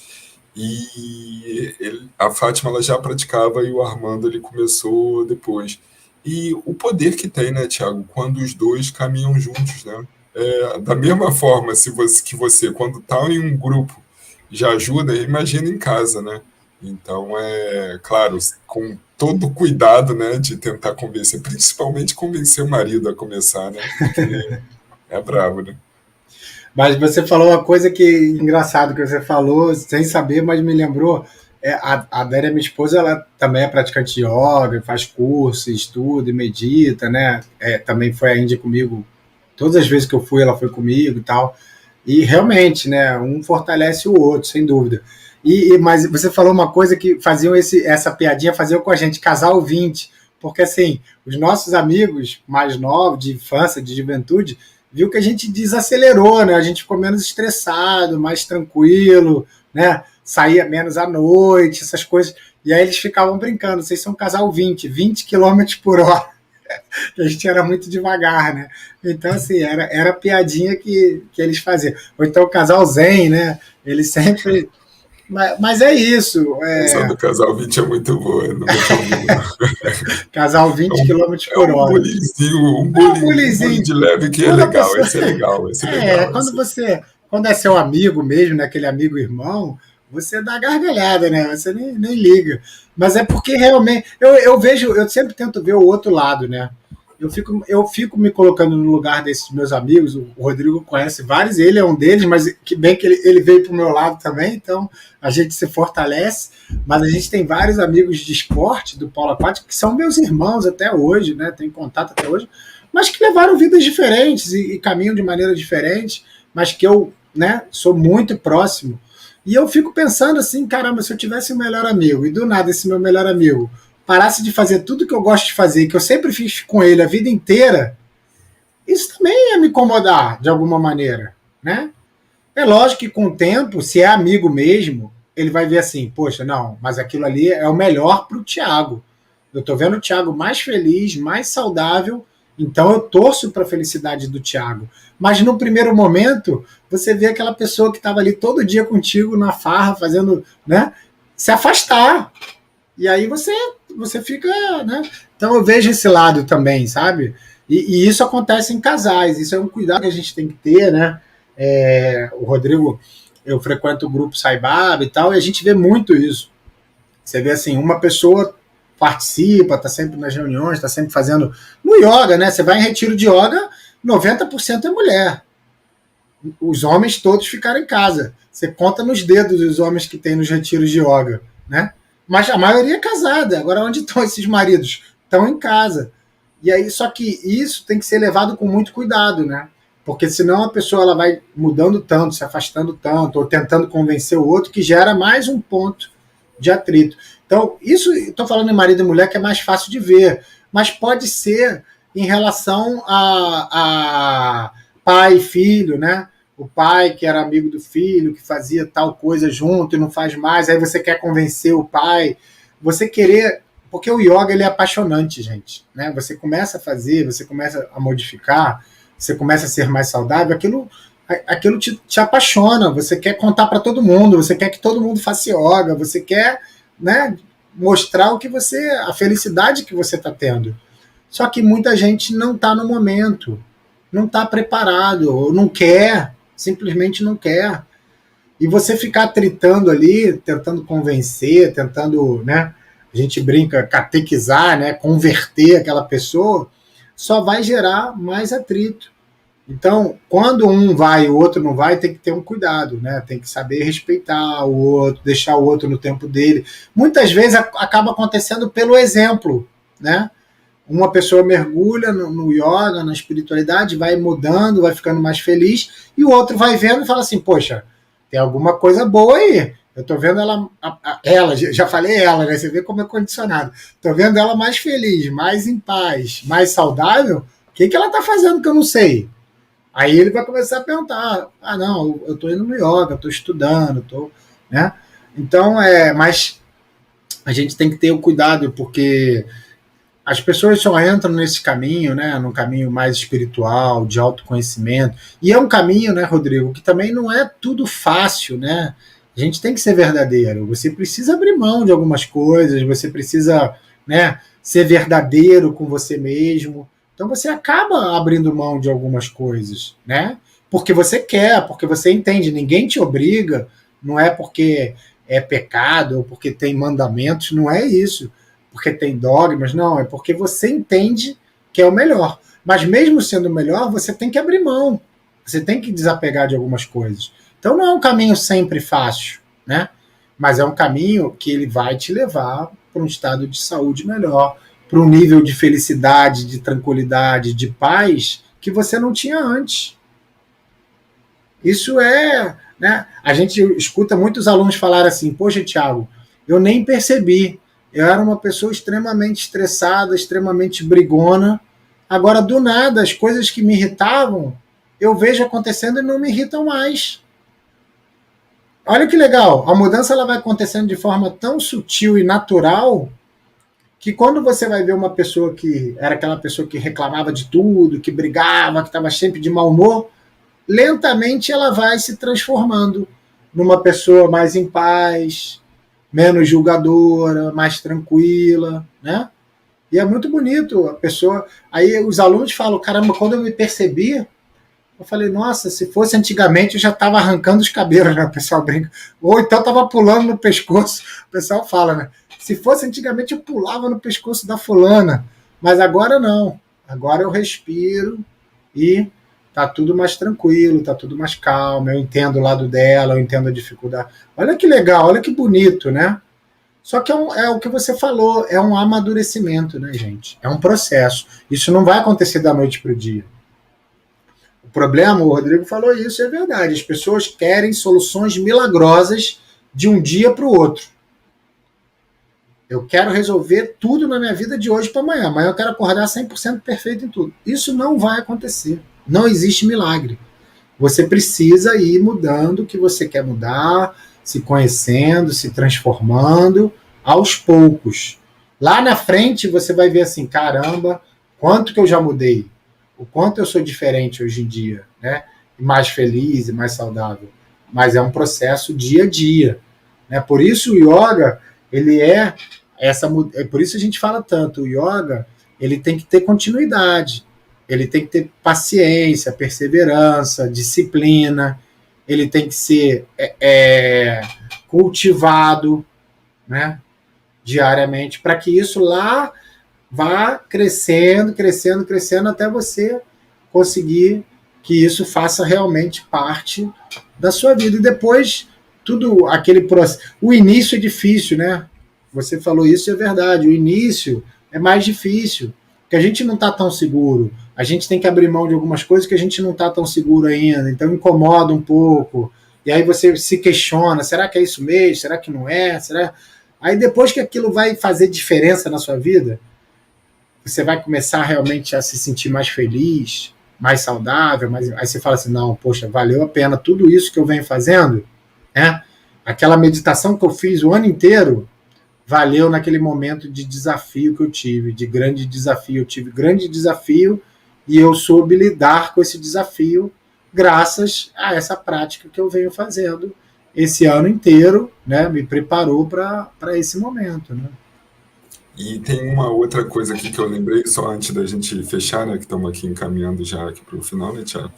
e a Fátima ela já praticava e o Armando ele começou depois. E o poder que tem, né, Thiago, quando os dois caminham juntos, né? Da mesma forma que você, quando está em um grupo, já ajuda, imagina em casa, né? Então, claro, com todo cuidado, né, de tentar convencer, principalmente convencer o marido a começar, né? Porque é brabo, né? Mas você falou uma coisa que engraçado que você falou, sem saber, mas me lembrou. A Délia, minha esposa, ela também é praticante de yoga, faz curso, estuda e medita, né? Também foi à Índia comigo. Todas as vezes que eu fui, ela foi comigo e tal. E realmente, né? Um fortalece o outro, sem dúvida. Mas você falou uma coisa que faziam essa piadinha, faziam com a gente, casal 20, porque assim, os nossos amigos mais novos, de infância, de juventude, viu que a gente desacelerou, né? A gente ficou menos estressado, mais tranquilo, né? Saía menos à noite, essas coisas. E aí eles ficavam brincando, vocês são um casal 20 quilômetros por hora. A gente era muito devagar, né? Então, assim, era piadinha que eles faziam. Ou então o casal zen, né? Eles sempre. Mas é isso. Essa do casal 20 é muito boa, eu nunca tinha ouvido. Casal 20 quilômetros É por um hora. bullyingzinho, Um um bullying de bullyingzinho. leve que é Quando a legal, pessoa. esse é legal, esse é legal. Quando você. Quando é seu amigo mesmo, né, aquele amigo irmão, você dá gargalhada, né? Você nem liga. Mas é porque realmente. Eu vejo, eu sempre tento ver o outro lado, né? Eu fico me colocando no lugar desses meus amigos. O Rodrigo conhece vários, ele é um deles, mas que bem que ele veio para o meu lado também, então a gente se fortalece. Mas a gente tem vários amigos de esporte do polo aquático que são meus irmãos até hoje, né? Tem contato até hoje, mas que levaram vidas diferentes e caminham de maneira diferente, mas que eu, né, sou muito próximo. E eu fico pensando assim, caramba, se eu tivesse um melhor amigo e do nada esse meu melhor amigo parasse de fazer tudo que eu gosto de fazer, que eu sempre fiz com ele a vida inteira, isso também ia me incomodar de alguma maneira, né? É lógico que com o tempo, se é amigo mesmo, ele vai ver assim, poxa, não, mas aquilo ali é o melhor para o Thiago. Eu estou vendo o Thiago mais feliz, mais saudável, então eu torço para a felicidade do Thiago. Mas no primeiro momento, você vê aquela pessoa que estava ali todo dia contigo na farra, fazendo, né, se afastar. E aí você fica, né? Então eu vejo esse lado também, sabe? E isso acontece em casais, isso é um cuidado que a gente tem que ter, né? O Rodrigo, eu frequento o grupo Saibaba e tal, e a gente vê muito isso. Você vê assim, uma pessoa participa, está sempre nas reuniões, está sempre fazendo. No yoga, né? Você vai em retiro de yoga, 90% é mulher. Os homens todos ficaram em casa. Você conta nos dedos os homens que tem nos retiros de yoga, né? Mas a maioria é casada. Agora, onde estão esses maridos? Estão em casa. E aí, só que isso tem que ser levado com muito cuidado, né? Porque senão a pessoa ela vai mudando tanto, se afastando tanto, ou tentando convencer o outro, que gera mais um ponto de atrito. Então, isso, estou falando em marido e mulher, que é mais fácil de ver, mas pode ser em relação a pai e filho, né? O pai que era amigo do filho, que fazia tal coisa junto e não faz mais, aí você quer convencer o pai, você querer, porque o yoga ele é apaixonante, gente, né? Você começa a fazer, você começa a modificar, você começa a ser mais saudável, aquilo te apaixona, você quer contar para todo mundo, você quer que todo mundo faça yoga, você quer, né, mostrar a felicidade que você está tendo. Só que muita gente não está no momento, não está preparado, ou não quer, simplesmente não quer. E você ficar tritando ali, tentando convencer, tentando, né, a gente brinca, catequizar, né, converter aquela pessoa, só vai gerar mais atrito. Então, quando um vai e o outro não vai, tem que ter um cuidado, né? Tem que saber respeitar o outro, deixar o outro no tempo dele. Muitas vezes acaba acontecendo pelo exemplo, né? Uma pessoa mergulha no yoga, na espiritualidade, vai mudando, vai ficando mais feliz, e o outro vai vendo e fala assim, poxa, tem alguma coisa boa aí. Eu tô vendo ela, já falei ela, né? Você vê como é condicionado. Tô vendo ela mais feliz, mais em paz, mais saudável. O que ela tá fazendo que eu não sei? Aí ele vai começar a perguntar, não, eu tô indo no yoga, eu tô estudando, né? Então, mas a gente tem que ter o cuidado, porque as pessoas só entram nesse caminho, né, num caminho mais espiritual, de autoconhecimento, e é um caminho, né, Rodrigo, que também não é tudo fácil, né? A gente tem que ser verdadeiro, você precisa abrir mão de algumas coisas, você precisa, né, ser verdadeiro com você mesmo, então você acaba abrindo mão de algumas coisas, né? Porque você quer, porque você entende, ninguém te obriga, não é porque é pecado ou porque tem mandamentos, não é isso porque tem dogmas, não, é porque você entende que é o melhor. Mas mesmo sendo o melhor, você tem que abrir mão. Você tem que desapegar de algumas coisas. Então não é um caminho sempre fácil, né? Mas é um caminho que ele vai te levar para um estado de saúde melhor, para um nível de felicidade, de tranquilidade, de paz que você não tinha antes. Isso é, né? A gente escuta muitos alunos falar assim: poxa, Thiago, eu nem percebi. Eu era uma pessoa extremamente estressada, extremamente brigona. Agora, do nada, as coisas que me irritavam, eu vejo acontecendo e não me irritam mais. Olha que legal, a mudança ela vai acontecendo de forma tão sutil e natural que quando você vai ver uma pessoa que era aquela pessoa que reclamava de tudo, que brigava, que estava sempre de mau humor, lentamente ela vai se transformando numa pessoa mais em paz, menos julgadora, mais tranquila, né? E é muito bonito a pessoa. Aí os alunos falam: caramba, quando eu me percebi, eu falei: nossa, se fosse antigamente eu já estava arrancando os cabelos, né? O pessoal brinca. Ou então estava pulando no pescoço. O pessoal fala, né? Se fosse antigamente eu pulava no pescoço da fulana. Mas agora não. Agora eu respiro e tá tudo mais tranquilo, tá tudo mais calmo. Eu entendo o lado dela, eu entendo a dificuldade. Olha que legal, olha que bonito, né? Só que é o que você falou, é um amadurecimento, né, gente? É um processo. Isso não vai acontecer da noite para o dia. O problema, o Rodrigo falou isso, é verdade. As pessoas querem soluções milagrosas de um dia para o outro. Eu quero resolver tudo na minha vida de hoje para amanhã. Amanhã eu quero acordar 100% perfeito em tudo. Isso não vai acontecer. Não existe milagre. Você precisa ir mudando o que você quer mudar, se conhecendo, se transformando aos poucos. Lá na frente você vai ver assim: caramba, quanto que eu já mudei, o quanto eu sou diferente hoje em dia, né? Mais feliz e mais saudável. Mas é um processo dia a dia, né? Por isso o yoga, ele é por isso a gente fala tanto, o yoga, ele tem que ter continuidade, ele tem que ter paciência, perseverança, disciplina, ele tem que ser cultivado, né, diariamente, para que isso lá vá crescendo, crescendo, crescendo, até você conseguir que isso faça realmente parte da sua vida. E depois, tudo aquele processo. O início é difícil, né? Você falou isso, é verdade. O início é mais difícil, porque a gente não está tão seguro. A gente tem que abrir mão de algumas coisas que a gente não está tão seguro ainda. Então incomoda um pouco. E aí você se questiona: será que é isso mesmo? Será que não é? Será? Aí depois que aquilo vai fazer diferença na sua vida, você vai começar realmente a se sentir mais feliz, mais saudável. Aí você fala assim: não, poxa, valeu a pena tudo isso que eu venho fazendo, né? Aquela meditação que eu fiz o ano inteiro, valeu naquele momento de desafio que eu tive, de grande desafio. Eu tive grande desafio e eu soube lidar com esse desafio graças a essa prática que eu venho fazendo esse ano inteiro, né? Me preparou para esse momento, né? E tem uma outra coisa aqui que eu lembrei, só antes da gente fechar, né? Que estamos aqui encaminhando já aqui para o final, né, Thiago?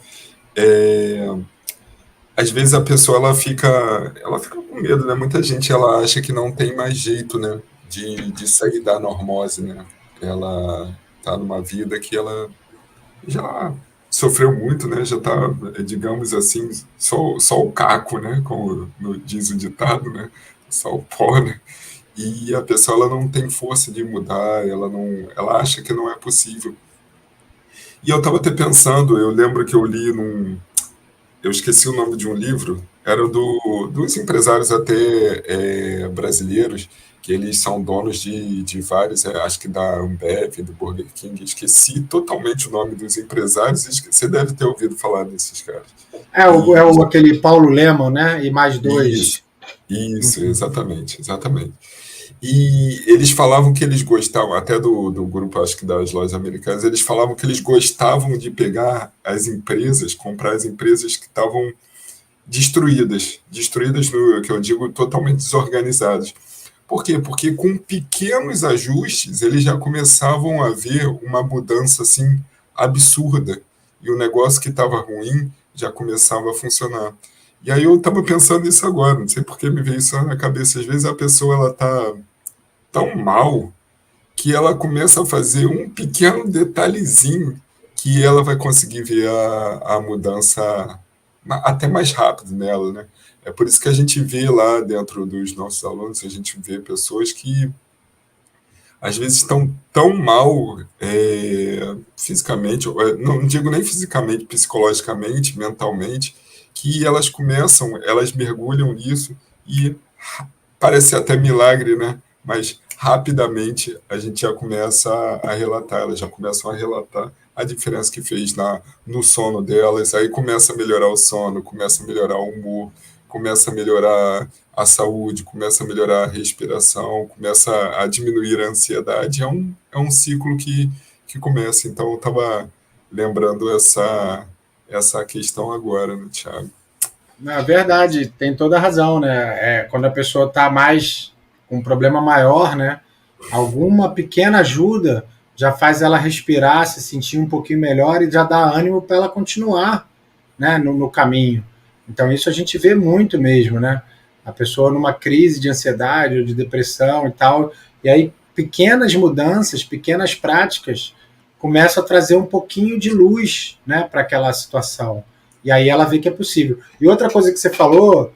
Às vezes a pessoa ela fica com medo, né? Muita gente ela acha que não tem mais jeito, né? De sair da normose, né? Ela tá numa vida que ela já sofreu muito, né? Já tá, digamos assim, só o caco, né? Como diz o ditado, né? Só o pó, né? E a pessoa ela não tem força de mudar, ela acha que não é possível. E eu estava até pensando, eu lembro que eu li eu esqueci o nome de um livro, era dos empresários até brasileiros, que eles são donos de vários, acho que da Ambev, do Burger King, esqueci totalmente o nome dos empresários, você deve ter ouvido falar desses caras. Aquele Paulo Lemon, né? E mais dois. Isso, exatamente. E eles falavam que eles gostavam, até do grupo, acho que das lojas americanas, eles falavam que eles gostavam de pegar as empresas, comprar as empresas que estavam destruídas no que eu digo, totalmente desorganizadas. Por quê? Porque com pequenos ajustes eles já começavam a ver uma mudança assim absurda e o negócio que estava ruim já começava a funcionar. E aí eu estava pensando nisso agora, não sei por que me veio isso na cabeça. Às vezes a pessoa ela está tão mal que ela começa a fazer um pequeno detalhezinho que ela vai conseguir ver a mudança até mais rápido nela, né? É por isso que a gente vê lá dentro dos nossos alunos, a gente vê pessoas que às vezes estão tão mal fisicamente, não digo nem fisicamente, psicologicamente, mentalmente, que elas mergulham nisso e parece até milagre, né? Mas rapidamente a gente já começa a relatar, elas já começam a relatar a diferença que fez no sono delas, aí começa a melhorar o sono, começa a melhorar o humor, começa a melhorar a saúde, começa a melhorar a respiração, começa a diminuir a ansiedade. É um ciclo que começa. Então, eu estava lembrando essa questão agora, né, Thiago? Na verdade, tem toda a razão, né? Quando a pessoa está mais com um problema maior, né? Alguma pequena ajuda já faz ela respirar, se sentir um pouquinho melhor e já dá ânimo para ela continuar, né, no caminho. Então isso a gente vê muito mesmo, né? A pessoa numa crise de ansiedade ou de depressão e tal, e aí pequenas mudanças, pequenas práticas começam a trazer um pouquinho de luz, né, para aquela situação. E aí ela vê que é possível. E outra coisa que você falou,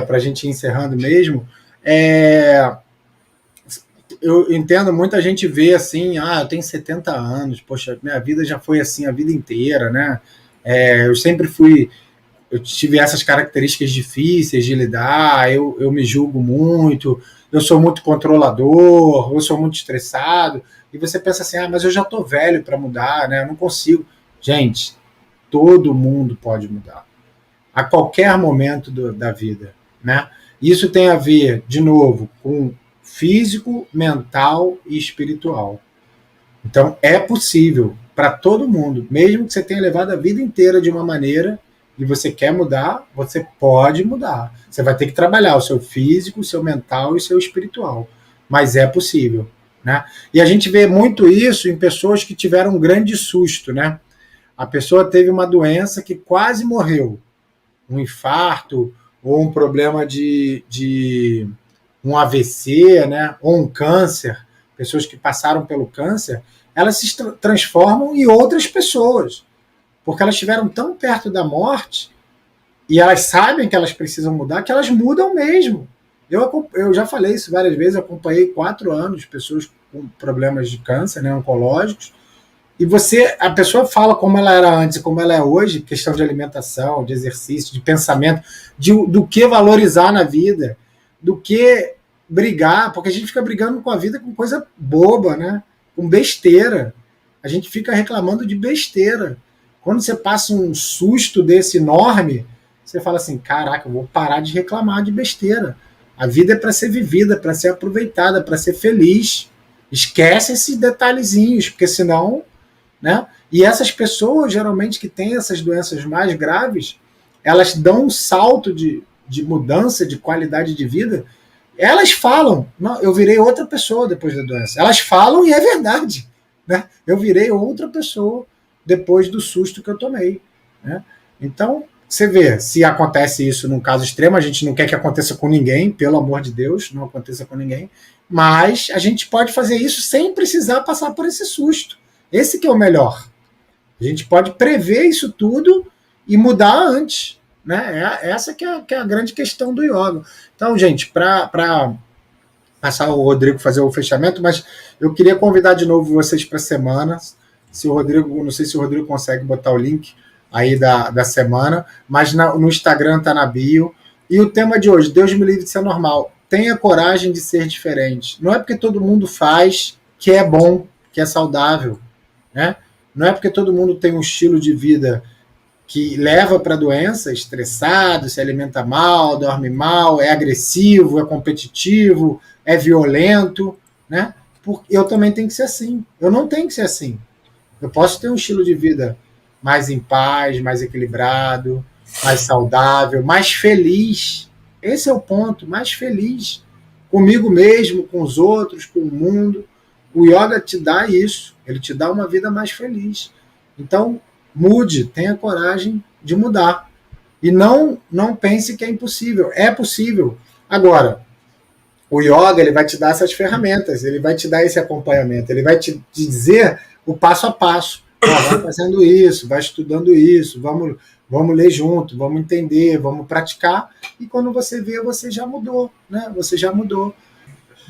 para a gente ir encerrando mesmo, eu entendo, muita gente vê assim, eu tenho 70 anos, poxa, minha vida já foi assim a vida inteira, né? Eu tive essas características difíceis de lidar, eu me julgo muito, eu sou muito controlador, eu sou muito estressado, e você pensa assim, mas eu já estou velho para mudar, né? Eu não consigo. Gente, todo mundo pode mudar, a qualquer momento da vida, né? Isso tem a ver, de novo, com físico, mental e espiritual. Então, é possível para todo mundo, mesmo que você tenha levado a vida inteira de uma maneira e você quer mudar, você pode mudar. Você vai ter que trabalhar o seu físico, o seu mental e o seu espiritual. Mas é possível, né? E a gente vê muito isso em pessoas que tiveram um grande susto, né? A pessoa teve uma doença que quase morreu, um infarto ou um problema de um AVC, né? Ou um câncer. Pessoas que passaram pelo câncer, elas se transformam em outras pessoas, porque elas estiveram tão perto da morte e elas sabem que elas precisam mudar, que elas mudam mesmo. Eu já falei isso várias vezes, acompanhei 4 anos pessoas com problemas de câncer, né, oncológicos, e a pessoa fala como ela era antes e como ela é hoje, questão de alimentação, de exercício, de pensamento, do que valorizar na vida, do que brigar, porque a gente fica brigando com a vida com coisa boba, né? Com besteira. A gente fica reclamando de besteira. Quando você passa um susto desse enorme, você fala assim, caraca, eu vou parar de reclamar de besteira. A vida é para ser vivida, para ser aproveitada, para ser feliz. Esquece esses detalhezinhos, porque senão, né? E essas pessoas, geralmente, que têm essas doenças mais graves, elas dão um salto de mudança, de qualidade de vida. Elas falam, não, eu virei outra pessoa depois da doença. Elas falam e é verdade, né? Eu virei outra pessoa depois do susto que eu tomei, né? Então, você vê, se acontece isso num caso extremo, a gente não quer que aconteça com ninguém, pelo amor de Deus, não aconteça com ninguém, mas a gente pode fazer isso sem precisar passar por esse susto. Esse que é o melhor. A gente pode prever isso tudo e mudar antes, né? Essa que é a grande questão do yoga. Então, gente, para passar o Rodrigo fazer o fechamento, mas eu queria convidar de novo vocês para a semana. Se o Rodrigo, não sei se o Rodrigo consegue botar o link aí da semana, mas no Instagram está na bio. E o tema de hoje, Deus me livre de ser normal. Tenha coragem de ser diferente. Não é porque todo mundo faz que é bom, que é saudável, né? Não é porque todo mundo tem um estilo de vida que leva para a doença, estressado, se alimenta mal, dorme mal, é agressivo, é competitivo, é violento, né? Porque eu também tenho que ser assim. Eu não tenho que ser assim. Eu posso ter um estilo de vida mais em paz, mais equilibrado, mais saudável, mais feliz. Esse é o ponto, mais feliz. Comigo mesmo, com os outros, com o mundo. O yoga te dá isso. Ele te dá uma vida mais feliz. Então, mude, tenha coragem de mudar. E não pense que é impossível. É possível. Agora, o yoga ele vai te dar essas ferramentas, ele vai te dar esse acompanhamento, ele vai te dizer o passo a passo. Vai fazendo isso, vai estudando isso, vamos ler junto, vamos entender, vamos praticar, e quando você vê, você já mudou, né? Você já mudou.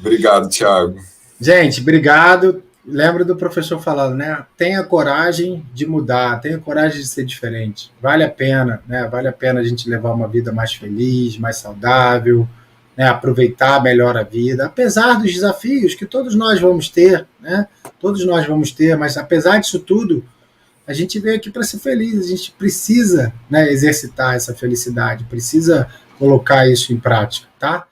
Obrigado, Thiago. Gente, obrigado. Lembra do professor falando, né? Tenha coragem de mudar, tenha coragem de ser diferente. Vale a pena, né? Vale a pena a gente levar uma vida mais feliz, mais saudável, né? Aproveitar melhor a vida, apesar dos desafios que todos nós vamos ter, né? Todos nós vamos ter, mas apesar disso tudo, a gente veio aqui para ser feliz, a gente precisa, né, exercitar essa felicidade, precisa colocar isso em prática, tá?